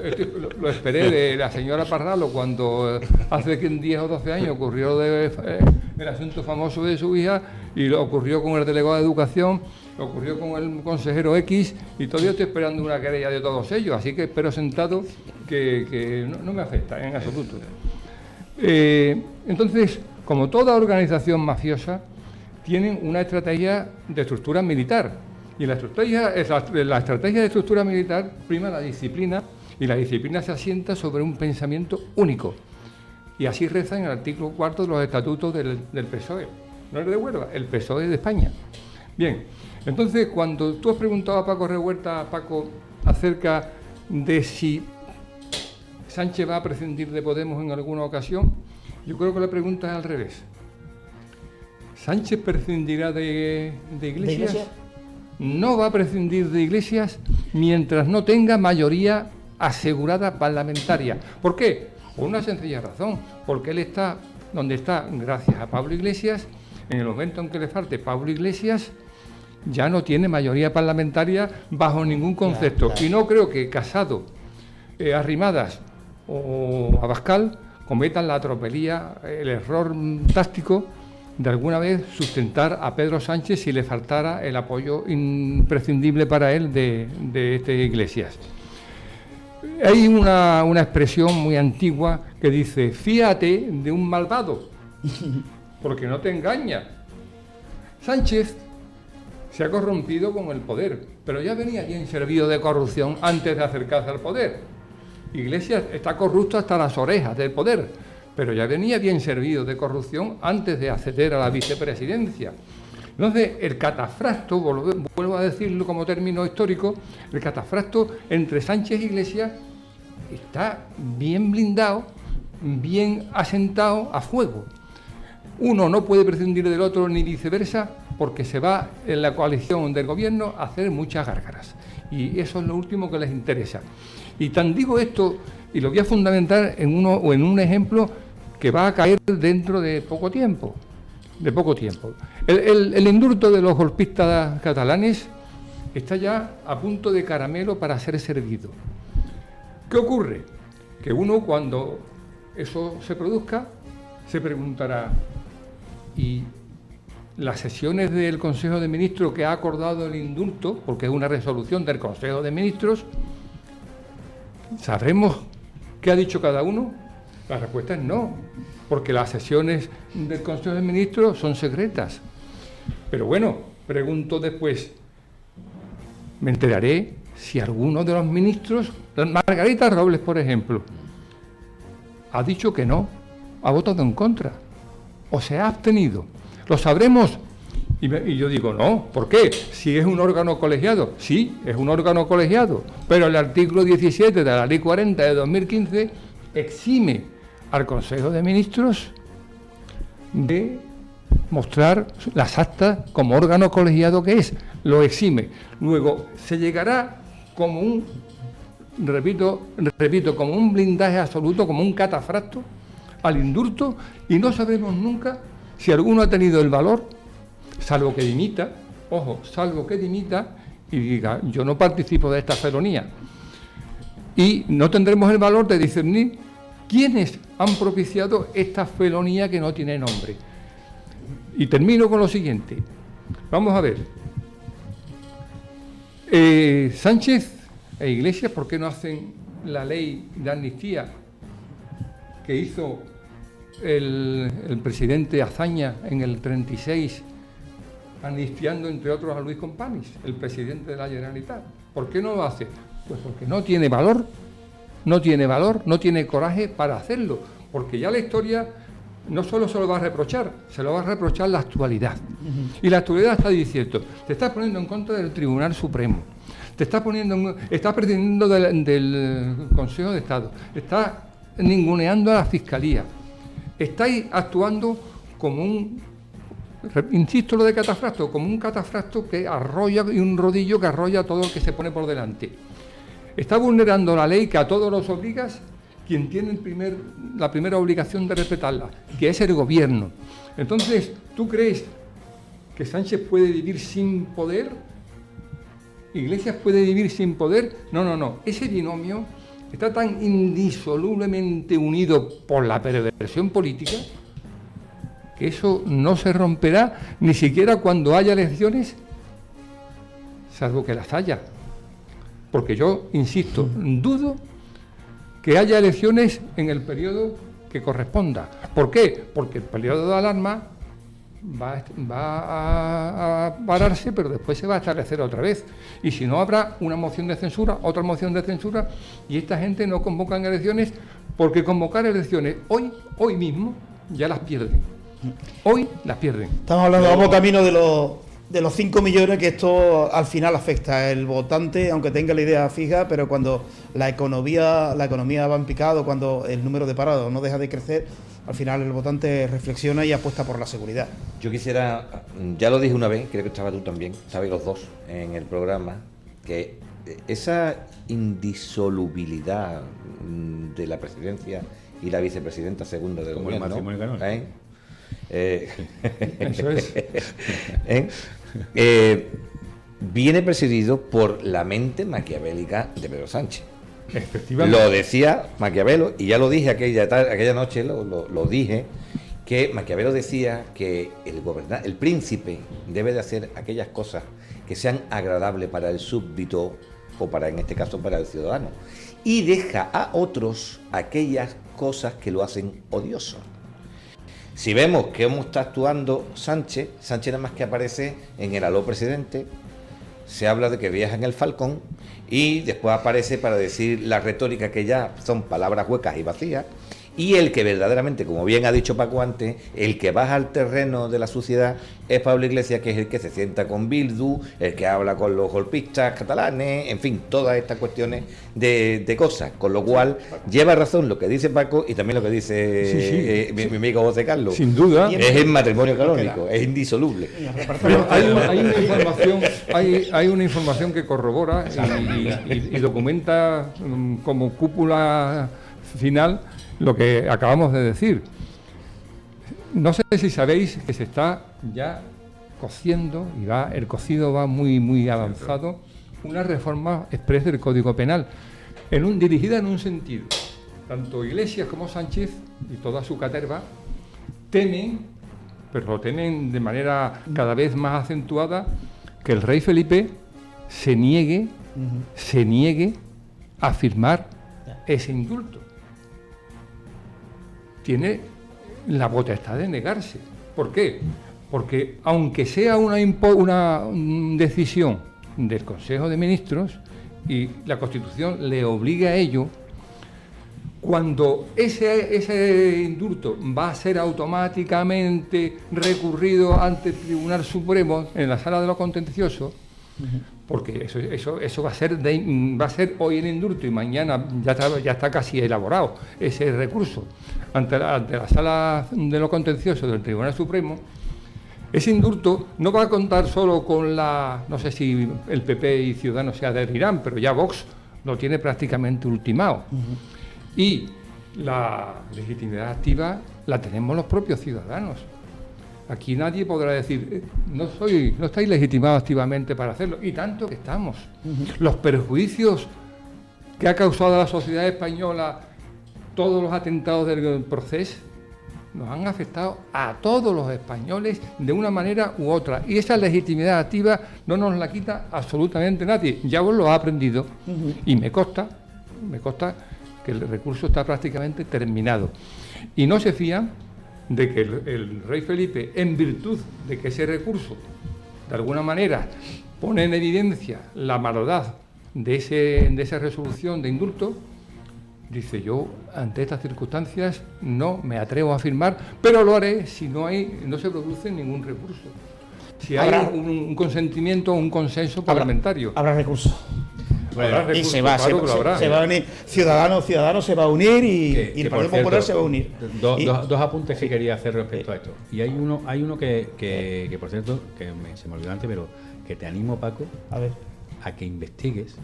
lo esperé de la señora Parralo cuando hace 10 o 12 años ocurrió el asunto famoso de su hija, y lo ocurrió con el delegado de Educación, lo ocurrió con el consejero X, y todavía estoy esperando una querella de todos ellos, así que espero sentado que no me afecta en absoluto. Entonces, como toda organización mafiosa, tienen una estrategia de estructura militar, y la estrategia de estructura militar prima la disciplina, y la disciplina se asienta sobre un pensamiento único, y así reza en el artículo 4 de los estatutos del PSOE, no el de Huelva, el PSOE de España. Bien, entonces cuando tú has preguntado a Paco Revuelta, Paco, acerca de si Sánchez va a prescindir de Podemos en alguna ocasión, yo creo que la pregunta es al revés. ¿Sánchez prescindirá de Iglesias? No va a prescindir de Iglesias mientras no tenga mayoría asegurada parlamentaria. ¿Por qué? Por una sencilla razón, porque él está donde está gracias a Pablo Iglesias. En el momento en que le falte Pablo Iglesias, ya no tiene mayoría parlamentaria bajo ningún concepto. Claro. Y no creo que Casado, Arrimadas o Abascal cometan la tropelía, el error táctico de alguna vez sustentar a Pedro Sánchez si le faltara el apoyo imprescindible para él de Iglesias. Hay una expresión muy antigua que dice: fíate de un malvado, porque no te engaña. Sánchez se ha corrompido con el poder, pero ya venía bien servido de corrupción antes de acercarse al poder. Iglesias está corrupto hasta las orejas del poder, pero ya venía bien servido de corrupción antes de acceder a la vicepresidencia. Entonces, el catafracto, vuelvo a decirlo como término histórico, el catafracto entre Sánchez e Iglesias está bien blindado, bien asentado a fuego. Uno no puede prescindir del otro ni viceversa, porque se va en la coalición del gobierno a hacer muchas gárgaras. Y eso es lo último que les interesa. Y tan digo esto, y lo voy a fundamentar en un ejemplo que va a caer dentro de poco tiempo. El indulto de los golpistas catalanes está ya a punto de caramelo para ser servido. ¿Qué ocurre? Que uno, cuando eso se produzca, se preguntará: ¿y las sesiones del Consejo de Ministros que ha acordado el indulto, porque es una resolución del Consejo de Ministros, sabremos qué ha dicho cada uno? La respuesta es no, porque las sesiones del Consejo de Ministros son secretas. Pero bueno, pregunto después, me enteraré si alguno de los ministros, Margarita Robles, por ejemplo, ha dicho que no, ha votado en contra, o se ha abstenido. ¿Lo sabremos? Y yo digo, no, ¿por qué? Si es un órgano colegiado. Sí, es un órgano colegiado, pero el artículo 17 de la Ley 40 de 2015 exime al Consejo de Ministros de mostrar las actas como órgano colegiado que es. Lo exime. Luego, se llegará como un, repito, como un blindaje absoluto, como un catafracto al indulto, y no sabremos nunca si alguno ha tenido el valor, salvo que dimita, y diga, yo no participo de esta felonía. Y no tendremos el valor de discernir quiénes han propiciado esta felonía que no tiene nombre. Y termino con lo siguiente. Vamos a ver. Sánchez e Iglesias, ¿por qué no hacen la ley de amnistía que hizo el presidente Azaña en el 36, amnistiando entre otros a Luis Companys, el presidente de la Generalitat? ¿Por qué no lo hace? Pues porque no tiene valor, no tiene coraje para hacerlo, porque ya la historia no solo se lo va a reprochar, se lo va a reprochar la actualidad. Y la actualidad está diciendo, te estás poniendo en contra del Tribunal Supremo, estás pretendiendo del Consejo de Estado, estás ninguneando a la Fiscalía, estáis actuando como insisto lo de catafracto, como un catafracto que arrolla, y un rodillo que arrolla todo lo que se pone por delante. está vulnerando la ley que a todos los obligas quien tiene la primera obligación de respetarla, que es el gobierno. Entonces, ¿tú crees que Sánchez puede vivir sin poder? ¿Iglesias puede vivir sin poder? No. Ese binomio está tan indisolublemente unido por la perversión política que eso no se romperá ni siquiera cuando haya elecciones, salvo que las haya. Porque yo, insisto, dudo que haya elecciones en el periodo que corresponda. ¿Por qué? Porque el periodo de alarma va a pararse, pero después se va a establecer otra vez. Y si no, habrá una moción de censura, otra moción de censura, y esta gente no convocan elecciones, porque convocar elecciones hoy mismo, ya las pierden. Hoy las pierden. Estamos hablando, vamos camino de los 5 millones, que esto al final afecta. El votante, aunque tenga la idea fija, pero cuando la economía va en picado, cuando el número de parados no deja de crecer, al final el votante reflexiona y apuesta por la seguridad. Yo quisiera, ya lo dije una vez, creo que estaba tú también, estabais los dos en el programa, que esa indisolubilidad de la presidencia y la vicepresidenta segunda del como gobierno, el matrimonio canónico. Eso es. Viene presidido por la mente maquiavélica de Pedro Sánchez. Efectivamente. Lo decía Maquiavelo, y ya lo dije aquella noche, lo dije, que Maquiavelo decía que el príncipe debe de hacer aquellas cosas que sean agradables para el súbdito, o en este caso para el ciudadano, y deja a otros aquellas cosas que lo hacen odioso. Si vemos cómo está actuando Sánchez nada más que aparece en el aló presidente, se habla de que viaja en el Falcón y después aparece para decir la retórica que ya son palabras huecas y vacías, y el que verdaderamente, como bien ha dicho Paco antes, el que baja al terreno de la sociedad es Pablo Iglesias, que es el que se sienta con Bildu, el que habla con los golpistas catalanes, en fin, todas estas cuestiones de cosas, con lo cual lleva razón lo que dice Paco y también lo que dice mi amigo José Carlos. Sin duda. Es el matrimonio canónico, es indisoluble. Pero hay una información que corrobora y documenta como cúpula final lo que acabamos de decir. No sé si sabéis que se está ya cociendo, y el cocido va muy avanzado, una reforma exprés del Código Penal, dirigida en un sentido. Tanto Iglesias como Sánchez y toda su caterva temen, pero lo temen de manera cada vez más acentuada, que el rey Felipe se niegue a firmar ese indulto. Tiene la potestad de negarse. ¿Por qué? Porque aunque sea una decisión del Consejo de Ministros y la Constitución le obliga a ello, cuando ese indulto va a ser automáticamente recurrido ante el Tribunal Supremo en la Sala de lo Contencioso, porque eso va a ser hoy el indulto y mañana ya está casi elaborado ese recurso ante la Sala de lo Contencioso del Tribunal Supremo. Ese indulto no va a contar solo con no sé si el PP y Ciudadanos se adherirán, pero ya Vox lo tiene prácticamente ultimado. Y la legitimidad activa la tenemos los propios ciudadanos. Aquí nadie podrá decir, no estáis legitimados activamente para hacerlo, y tanto que estamos. Los perjuicios que ha causado a la sociedad española todos los atentados del Procés nos han afectado a todos los españoles de una manera u otra, y esa legitimidad activa no nos la quita absolutamente nadie. Ya vos lo ha aprendido, y me consta que el recurso está prácticamente terminado, y no se fían de que el rey Felipe, en virtud de que ese recurso de alguna manera pone en evidencia la maldad de esa resolución de indulto, dice: yo ante estas circunstancias no me atrevo a firmar, pero lo haré si no se produce ningún recurso, si hay un consentimiento, un consenso parlamentario. Habrá recursos. Bueno, y se va a unir Ciudadanos se va a unir y el Partido Popular se va a unir. Dos apuntes que quería hacer respecto a esto. Y hay uno que por cierto, se me olvidó antes, pero que te animo, Paco, a que investigues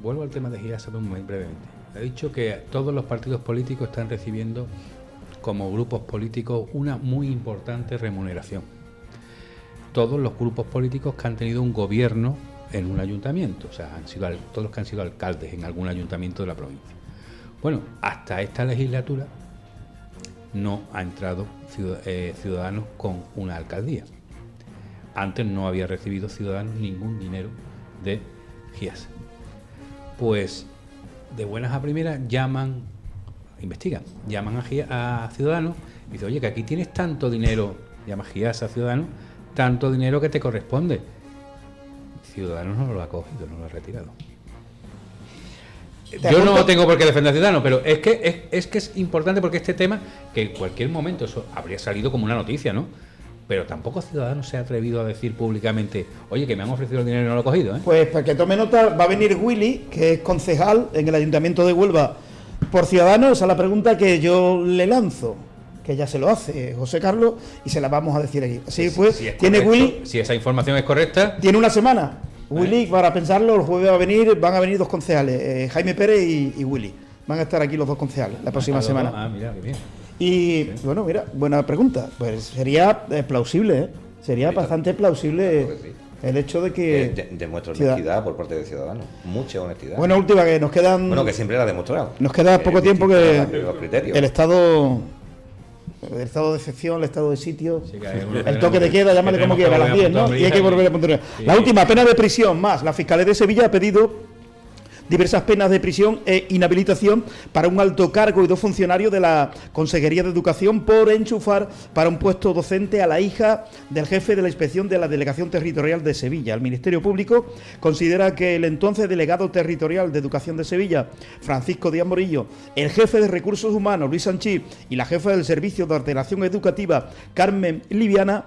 Vuelvo al tema de Giasa muy brevemente. Ha dicho que todos los partidos políticos están recibiendo como grupos políticos una muy importante remuneración. Todos los grupos políticos que han tenido un gobierno en un ayuntamiento, o sea, todos los que han sido alcaldes en algún ayuntamiento de la provincia. Bueno, hasta esta legislatura no ha entrado Ciudadanos con una alcaldía. Antes no había recibido Ciudadanos ningún dinero de Giasa. Pues de buenas a primeras llaman a Ciudadanos y dicen, oye, que aquí tienes tanto dinero, llama Giasa a Ciudadanos, tanto dinero que te corresponde. Ciudadanos no lo ha cogido, no lo ha retirado. Yo no tengo por qué defender a Ciudadanos, pero es que es importante porque este tema, que en cualquier momento eso habría salido como una noticia, ¿no? Pero tampoco Ciudadanos se ha atrevido a decir públicamente, oye, que me han ofrecido el dinero y no lo he cogido, ¿eh? Pues para que tome nota, va a venir Willy, que es concejal en el Ayuntamiento de Huelva por Ciudadanos. Esa es la pregunta que yo le lanzo, que ya se lo hace José Carlos, y se la vamos a decir aquí. Así pues, si tiene correcto, Willy... Si esa información es correcta... Tiene una semana. Willy, para pensarlo, el jueves van a venir dos concejales, Jaime Pérez y Willy. Van a estar aquí los dos concejales la próxima semana. Mira, qué bien. Y sí. Bueno, mira, buena pregunta. Pues sería plausible, ¿eh? Sería bastante plausible el hecho de que... Demuestra honestidad por parte de Ciudadanos. Mucha honestidad. Bueno, última, que nos quedan... Bueno, que siempre la ha demostrado. Nos queda poco tiempo que... Los criterios. El estado de excepción, el estado de sitio, sí, el toque de queda, llámale como quiera, a las 10, ¿no? Y hay que volver a Pontevedra. Sí. La última, pena de prisión más. La Fiscalía de Sevilla ha pedido diversas penas de prisión e inhabilitación para un alto cargo y 2 funcionarios de la Consejería de Educación por enchufar para un puesto docente a la hija del jefe de la Inspección de la Delegación Territorial de Sevilla. El Ministerio Público considera que el entonces delegado territorial de Educación de Sevilla, Francisco Díaz Morillo, el jefe de Recursos Humanos, Luis Sanchís, y la jefa del Servicio de Ordenación Educativa, Carmen Liviana,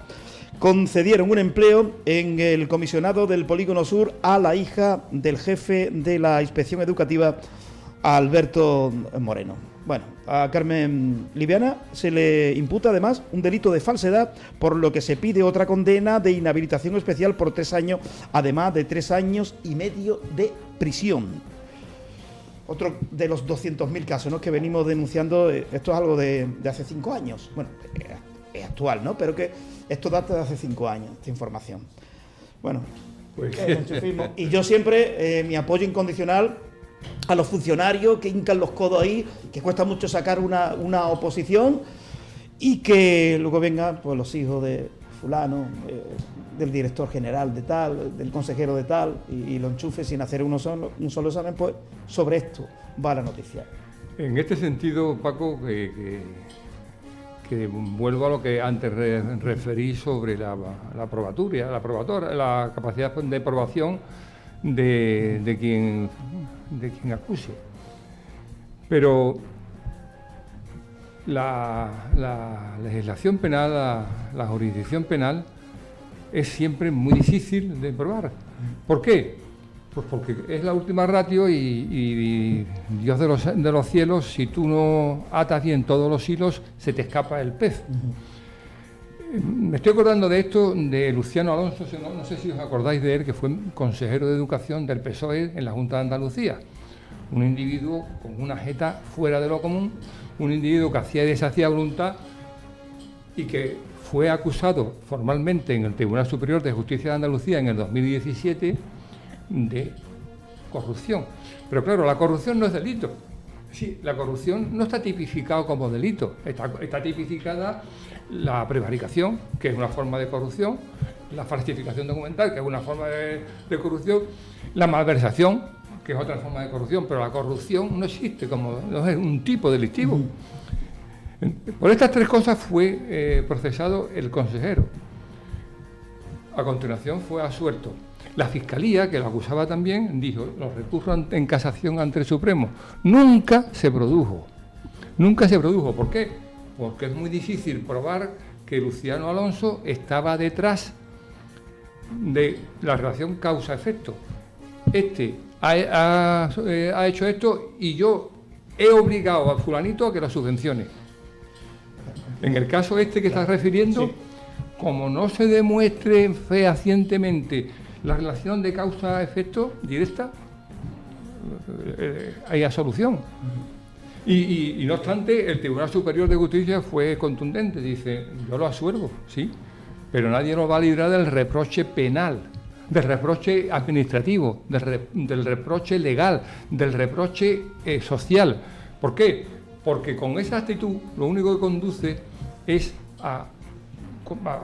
concedieron un empleo en el comisionado del Polígono Sur a la hija del jefe de la Inspección Educativa, Alberto Moreno. Bueno, a Carmen Liviana se le imputa además un delito de falsedad, por lo que se pide otra condena de inhabilitación especial por 3 años, además de 3 años y medio de prisión. Otro de los 200.000 casos, ¿no?, que venimos denunciando. Esto es algo de hace 5 años. Bueno, es actual, ¿no?, pero que esto data de hace 5 años, esta información. Bueno, pues y yo siempre mi apoyo incondicional a los funcionarios que hincan los codos ahí, que cuesta mucho sacar una oposición, y que luego vengan pues los hijos de fulano, del director general de tal, del consejero de tal, y lo enchufe sin hacer un solo examen. Pues sobre esto va la noticia. En este sentido, Paco, que vuelvo a lo que antes referí sobre la probatoria, la capacidad de aprobación de quien acuse. Pero la legislación penal, la jurisdicción penal, es siempre muy difícil de probar. ¿Por qué? Pues porque es la última ratio y Dios de los cielos, si tú no atas bien todos los hilos, se te escapa el pez. Me estoy acordando de esto de Luciano Alonso, no sé si os acordáis de él, que fue consejero de Educación del PSOE en la Junta de Andalucía. Un individuo con una jeta fuera de lo común, un individuo que hacía y deshacía voluntad, y que fue acusado formalmente en el Tribunal Superior de Justicia de Andalucía en el 2017 de corrupción. Pero claro, la corrupción no es delito. Sí, la corrupción no está tipificada como delito. Está tipificada la prevaricación, que es una forma de corrupción, la falsificación documental, que es una forma de corrupción, la malversación, que es otra forma de corrupción, pero la corrupción no existe, no es un tipo delictivo. Por estas 3 cosas fue procesado el consejero. A continuación fue absuelto. La Fiscalía, que lo acusaba también, dijo, los recursos en casación ante el Supremo. Nunca se produjo. ¿Por qué? Porque es muy difícil probar que Luciano Alonso estaba detrás de la relación causa-efecto. Ha hecho esto y yo he obligado a fulanito a que la subvencione. En el caso que estás refiriendo, sí, como no se demuestre fehacientemente la relación de causa-efecto directa, haya solución. Y no obstante, el Tribunal Superior de Justicia fue contundente, dice, yo lo absuelvo, sí, pero nadie nos va a librar del reproche penal, del reproche administrativo, del reproche legal, del reproche social. ¿Por qué? Porque con esa actitud lo único que conduce es a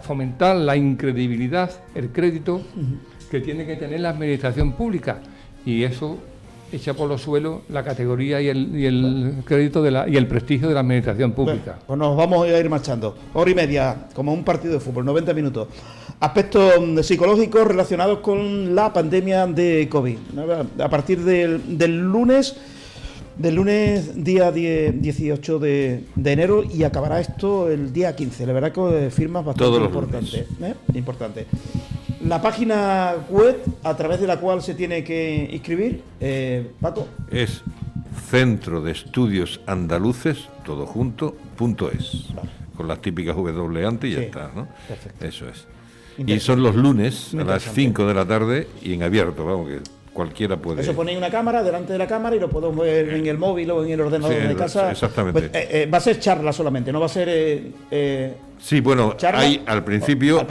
fomentar la incredibilidad, el crédito que tiene que tener la administración pública, y eso echa por los suelos la categoría y el crédito y el prestigio de la administración pública. Bueno, pues nos vamos a ir marchando. Hora y media, como un partido de fútbol, 90 minutos. Aspectos psicológicos relacionados con la pandemia de COVID. A partir del lunes día 18 de enero, y acabará esto el día 15. La verdad que firmas bastante importante. La página web a través de la cual se tiene que inscribir, Paco. Es Centro de Estudios Andaluces, todo junto, .es. Vale. Con las típicas W antes y ya está, ¿no? Perfecto. Eso es. Y son los lunes a las 5 de la tarde y en abierto, vamos, que cualquiera puede. Eso ponéis una cámara delante de la cámara y lo podemos ver en el móvil o en el ordenador de casa. Exactamente. Pues, va a ser charla solamente, no va a ser. Sí, bueno, al principio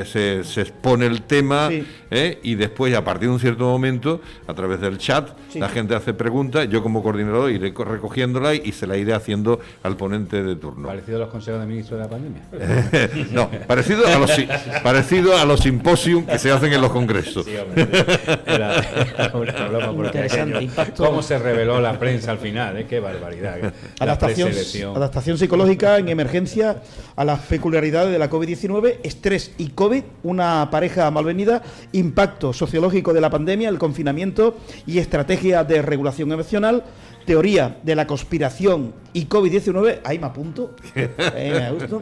se expone el tema, sí. Y después, a partir de un cierto momento, a través del chat, sí, la gente hace preguntas, yo como coordinador iré recogiéndolas y se la iré haciendo al ponente de turno. ¿Parecido a los consejos de ministros de la pandemia? No, parecido a los simposium que se hacen en los congresos. Sí, hombre, era una broma por aquello. ¿Cómo se reveló la prensa al final? Qué barbaridad. Adaptación psicológica en emergencia a las peculiaridades de la COVID-19, estrés y COVID, una pareja malvenida, impacto sociológico de la pandemia, el confinamiento y estrategia de regulación emocional, teoría de la conspiración y COVID-19. Ahí me apunto. Me gusta.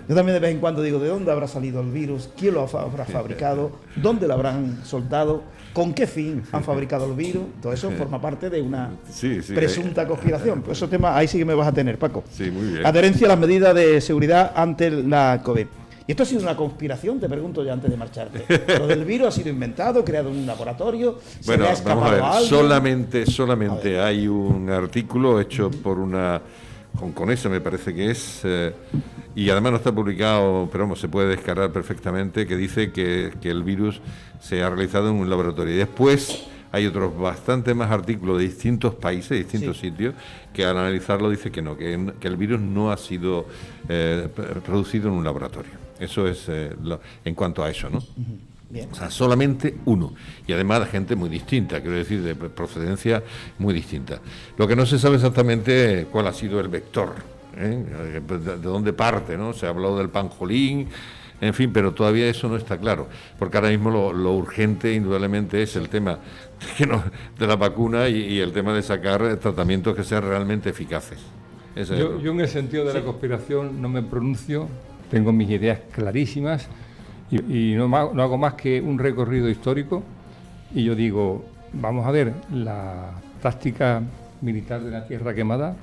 Yo también de vez en cuando digo, ¿de dónde habrá salido el virus? ¿Quién lo habrá fabricado? ¿Dónde lo habrán soltado? ¿Con qué fin han fabricado el virus? Todo eso forma parte de una presunta conspiración. Pues esos temas ahí sí que me vas a tener, Paco. Sí, muy bien. Adherencia a las medidas de seguridad ante la COVID. ¿Y esto ha sido una conspiración? Te pregunto ya antes de marcharte. ¿Lo del virus ha sido inventado, creado en un laboratorio? Bueno, vamos a ver. Solamente hay un artículo hecho por una conesa, me parece que es, y además no está publicado, pero vamos, se puede descargar perfectamente, que dice que el virus se ha realizado en un laboratorio. Y después hay otros bastante más artículos de distintos países, distintos sitios, que al analizarlo dice que no, que el virus no ha sido producido en un laboratorio. Eso es en cuanto a eso, ¿no? Bien. O sea, solamente uno. Y además de gente muy distinta, quiero decir, de procedencia muy distinta. Lo que no se sabe exactamente cuál ha sido el vector, de dónde parte, ¿no? Se ha hablado del panjolín, en fin, pero todavía eso no está claro. Porque ahora mismo lo urgente, indudablemente, es el tema de la vacuna y el tema de sacar tratamientos que sean realmente eficaces. Yo en el sentido de la conspiración no me pronuncio, tengo mis ideas clarísimas. Y no hago más que un recorrido histórico, y yo digo, vamos a ver, la táctica militar de la tierra quemada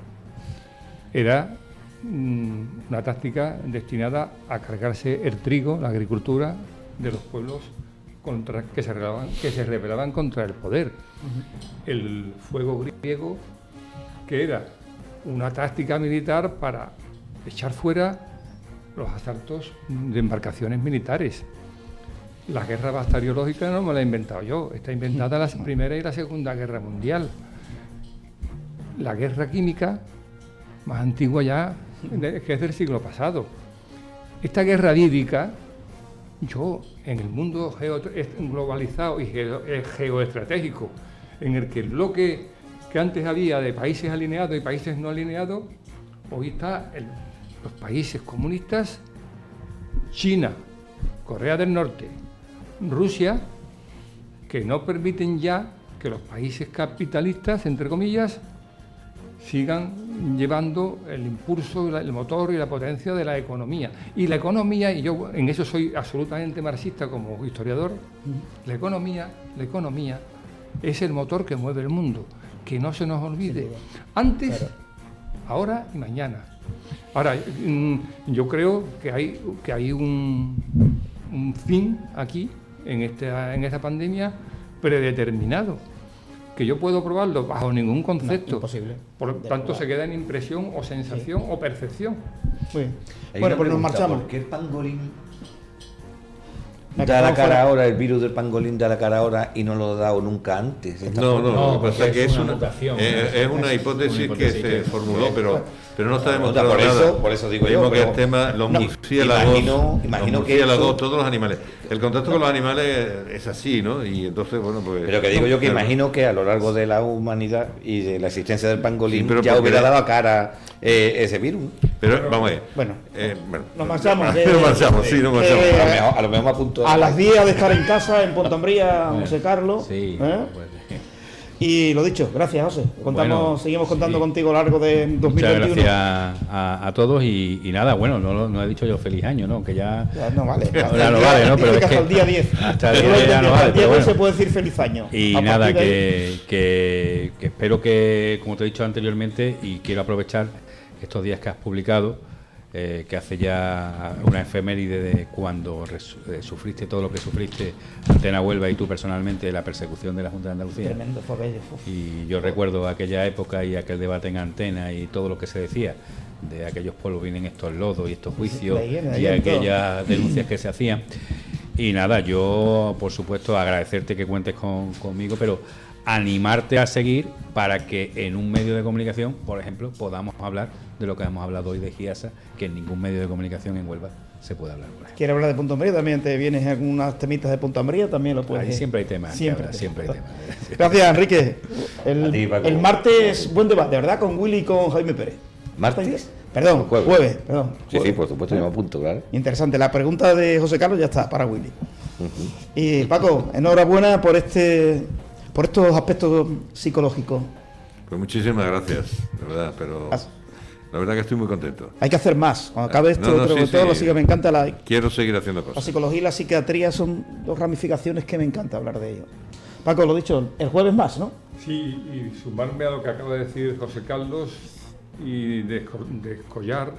era una táctica destinada a cargarse el trigo, la agricultura de los pueblos que se rebelaban contra el poder. El fuego griego, que era una táctica militar para echar fuera los asaltos de embarcaciones militares. La guerra bacteriológica no me la he inventado yo, está inventada la Primera y la Segunda Guerra Mundial. La guerra química, más antigua ya, que es del siglo pasado. Esta guerra vírica, yo, en el mundo globalizado y geoestratégico, en el que el bloque que antes había de países alineados y países no alineados, hoy está los países comunistas, China, Corea del Norte, Rusia, que no permiten ya que los países capitalistas, entre comillas, sigan llevando el impulso, el motor y la potencia de la economía. Y la economía, y yo en eso soy absolutamente marxista como historiador, la economía es el motor que mueve el mundo, que no se nos olvide. Antes, ahora y mañana. Ahora, yo creo que hay un fin aquí, en esta pandemia, predeterminado, que yo puedo probarlo bajo ningún concepto. No, imposible. Por lo tanto, se queda en impresión o sensación o percepción. Muy bien. Hay Bueno, una pues nos pregunta, marchamos. ¿por qué el pangolín Me da la acabo cara fuera. ahora, el virus del pangolín da la cara ahora y no lo ha dado nunca antes? No, lo que pasa es que es una mutación, es una hipótesis que se formuló, pero no está demostrado por nada. eso digo Lo yo, mismo que pero- el tema, los no, murciélagos, imagino que eso- todos los animales. El contacto con los animales es así, ¿no? Y entonces, bueno, pues... Pero que digo yo que Claro. imagino que a lo largo de la humanidad y de la existencia del pangolín Sí, pero ya porque- hubiera dado a cara ese virus. Pero vamos a ver. Bueno, Bueno, nos marchamos. Nos marchamos, sí, nos marchamos. A lo mejor me apunto. A las 10 de estar en casa, en Ponteambría, José Carlos. Sí, ¿eh? pues, Y lo dicho, gracias, José. Bueno, Seguimos contando sí. contigo a lo largo de muchas 2021. gracias a todos y nada, bueno, no he dicho yo feliz año, ¿no? Que ya... Ya no vale. Ahora no vale, ¿no? Pero es hasta que el día 10. hasta el día 10 ya no vale, Hasta el día pero 10 bueno. se puede decir feliz año. Y A nada, partir de ahí- que espero que, como te he dicho anteriormente, y quiero aprovechar estos días que has publicado, que hace ya una efeméride de cuando sufriste todo lo que sufriste, Antena Huelva y tú personalmente, la persecución de la Junta de Andalucía. Tremendo, fue bello. uf. Y yo recuerdo aquella época y aquel debate en Antena y todo lo que se decía de aquellos pueblos, vienen estos lodos y estos juicios Leí y en todo. aquellas denuncias que se hacían. Y nada, yo por supuesto agradecerte que cuentes conmigo, pero animarte a seguir para que en un medio de comunicación, por ejemplo, podamos hablar de lo que hemos hablado hoy de Giasa, que en ningún medio de comunicación en Huelva se puede hablar. Por ejemplo. ¿Quieres hablar de Ponteambría? También te vienes en unas temitas de Ponteambría, también lo puedes. Ahí siempre hay temas. Siempre, Siempre, siempre hay temas. Gracias, Enrique. A ti, Paco. El martes, buen debate, ¿verdad? Con Willy y con Jaime Pérez. ¿Martes? Perdón, jueves, perdón. Sí, sí, Jueves. por supuesto, yo me apunto, claro. Interesante. La pregunta de José Carlos ya está para Willy. Y Paco, enhorabuena por estos aspectos psicológicos. Pues muchísimas gracias, de verdad, pero la verdad que estoy muy contento. Hay que hacer más. Cuando acabe esto, No, creo sí, que todo sí. lo sigue. Me encanta la Quiero seguir haciendo cosas. psicología y la psiquiatría, son dos ramificaciones que me encanta hablar de ello. Paco, lo dicho, el jueves más, ¿no? Sí, y sumarme a lo que acaba de decir José Carlos y descollar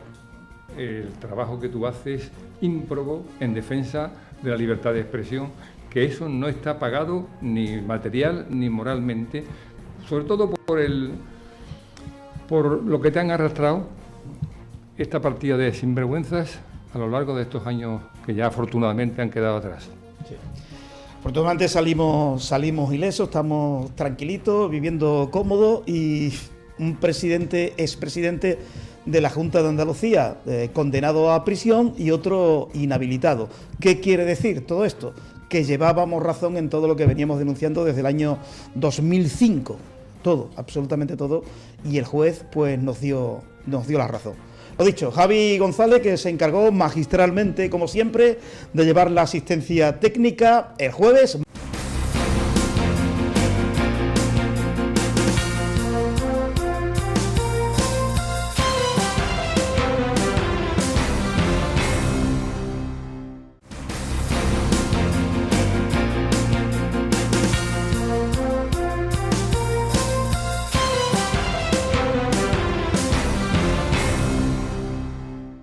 el trabajo que tú haces ímprobo en defensa de la libertad de expresión, que eso no está pagado ni material ni moralmente, sobre todo por lo que te han arrastrado esta partida de sinvergüenzas a lo largo de estos años que ya afortunadamente han quedado atrás. Afortunadamente salimos ilesos, estamos tranquilitos, viviendo cómodos, y un expresidente de la Junta de Andalucía condenado a prisión y otro inhabilitado. ¿Qué quiere decir todo esto? Que llevábamos razón en todo lo que veníamos denunciando desde el año 2005. Todo, absolutamente todo, y el juez pues nos dio la razón. Lo dicho, Javi González, que se encargó magistralmente, como siempre, de llevar la asistencia técnica el jueves.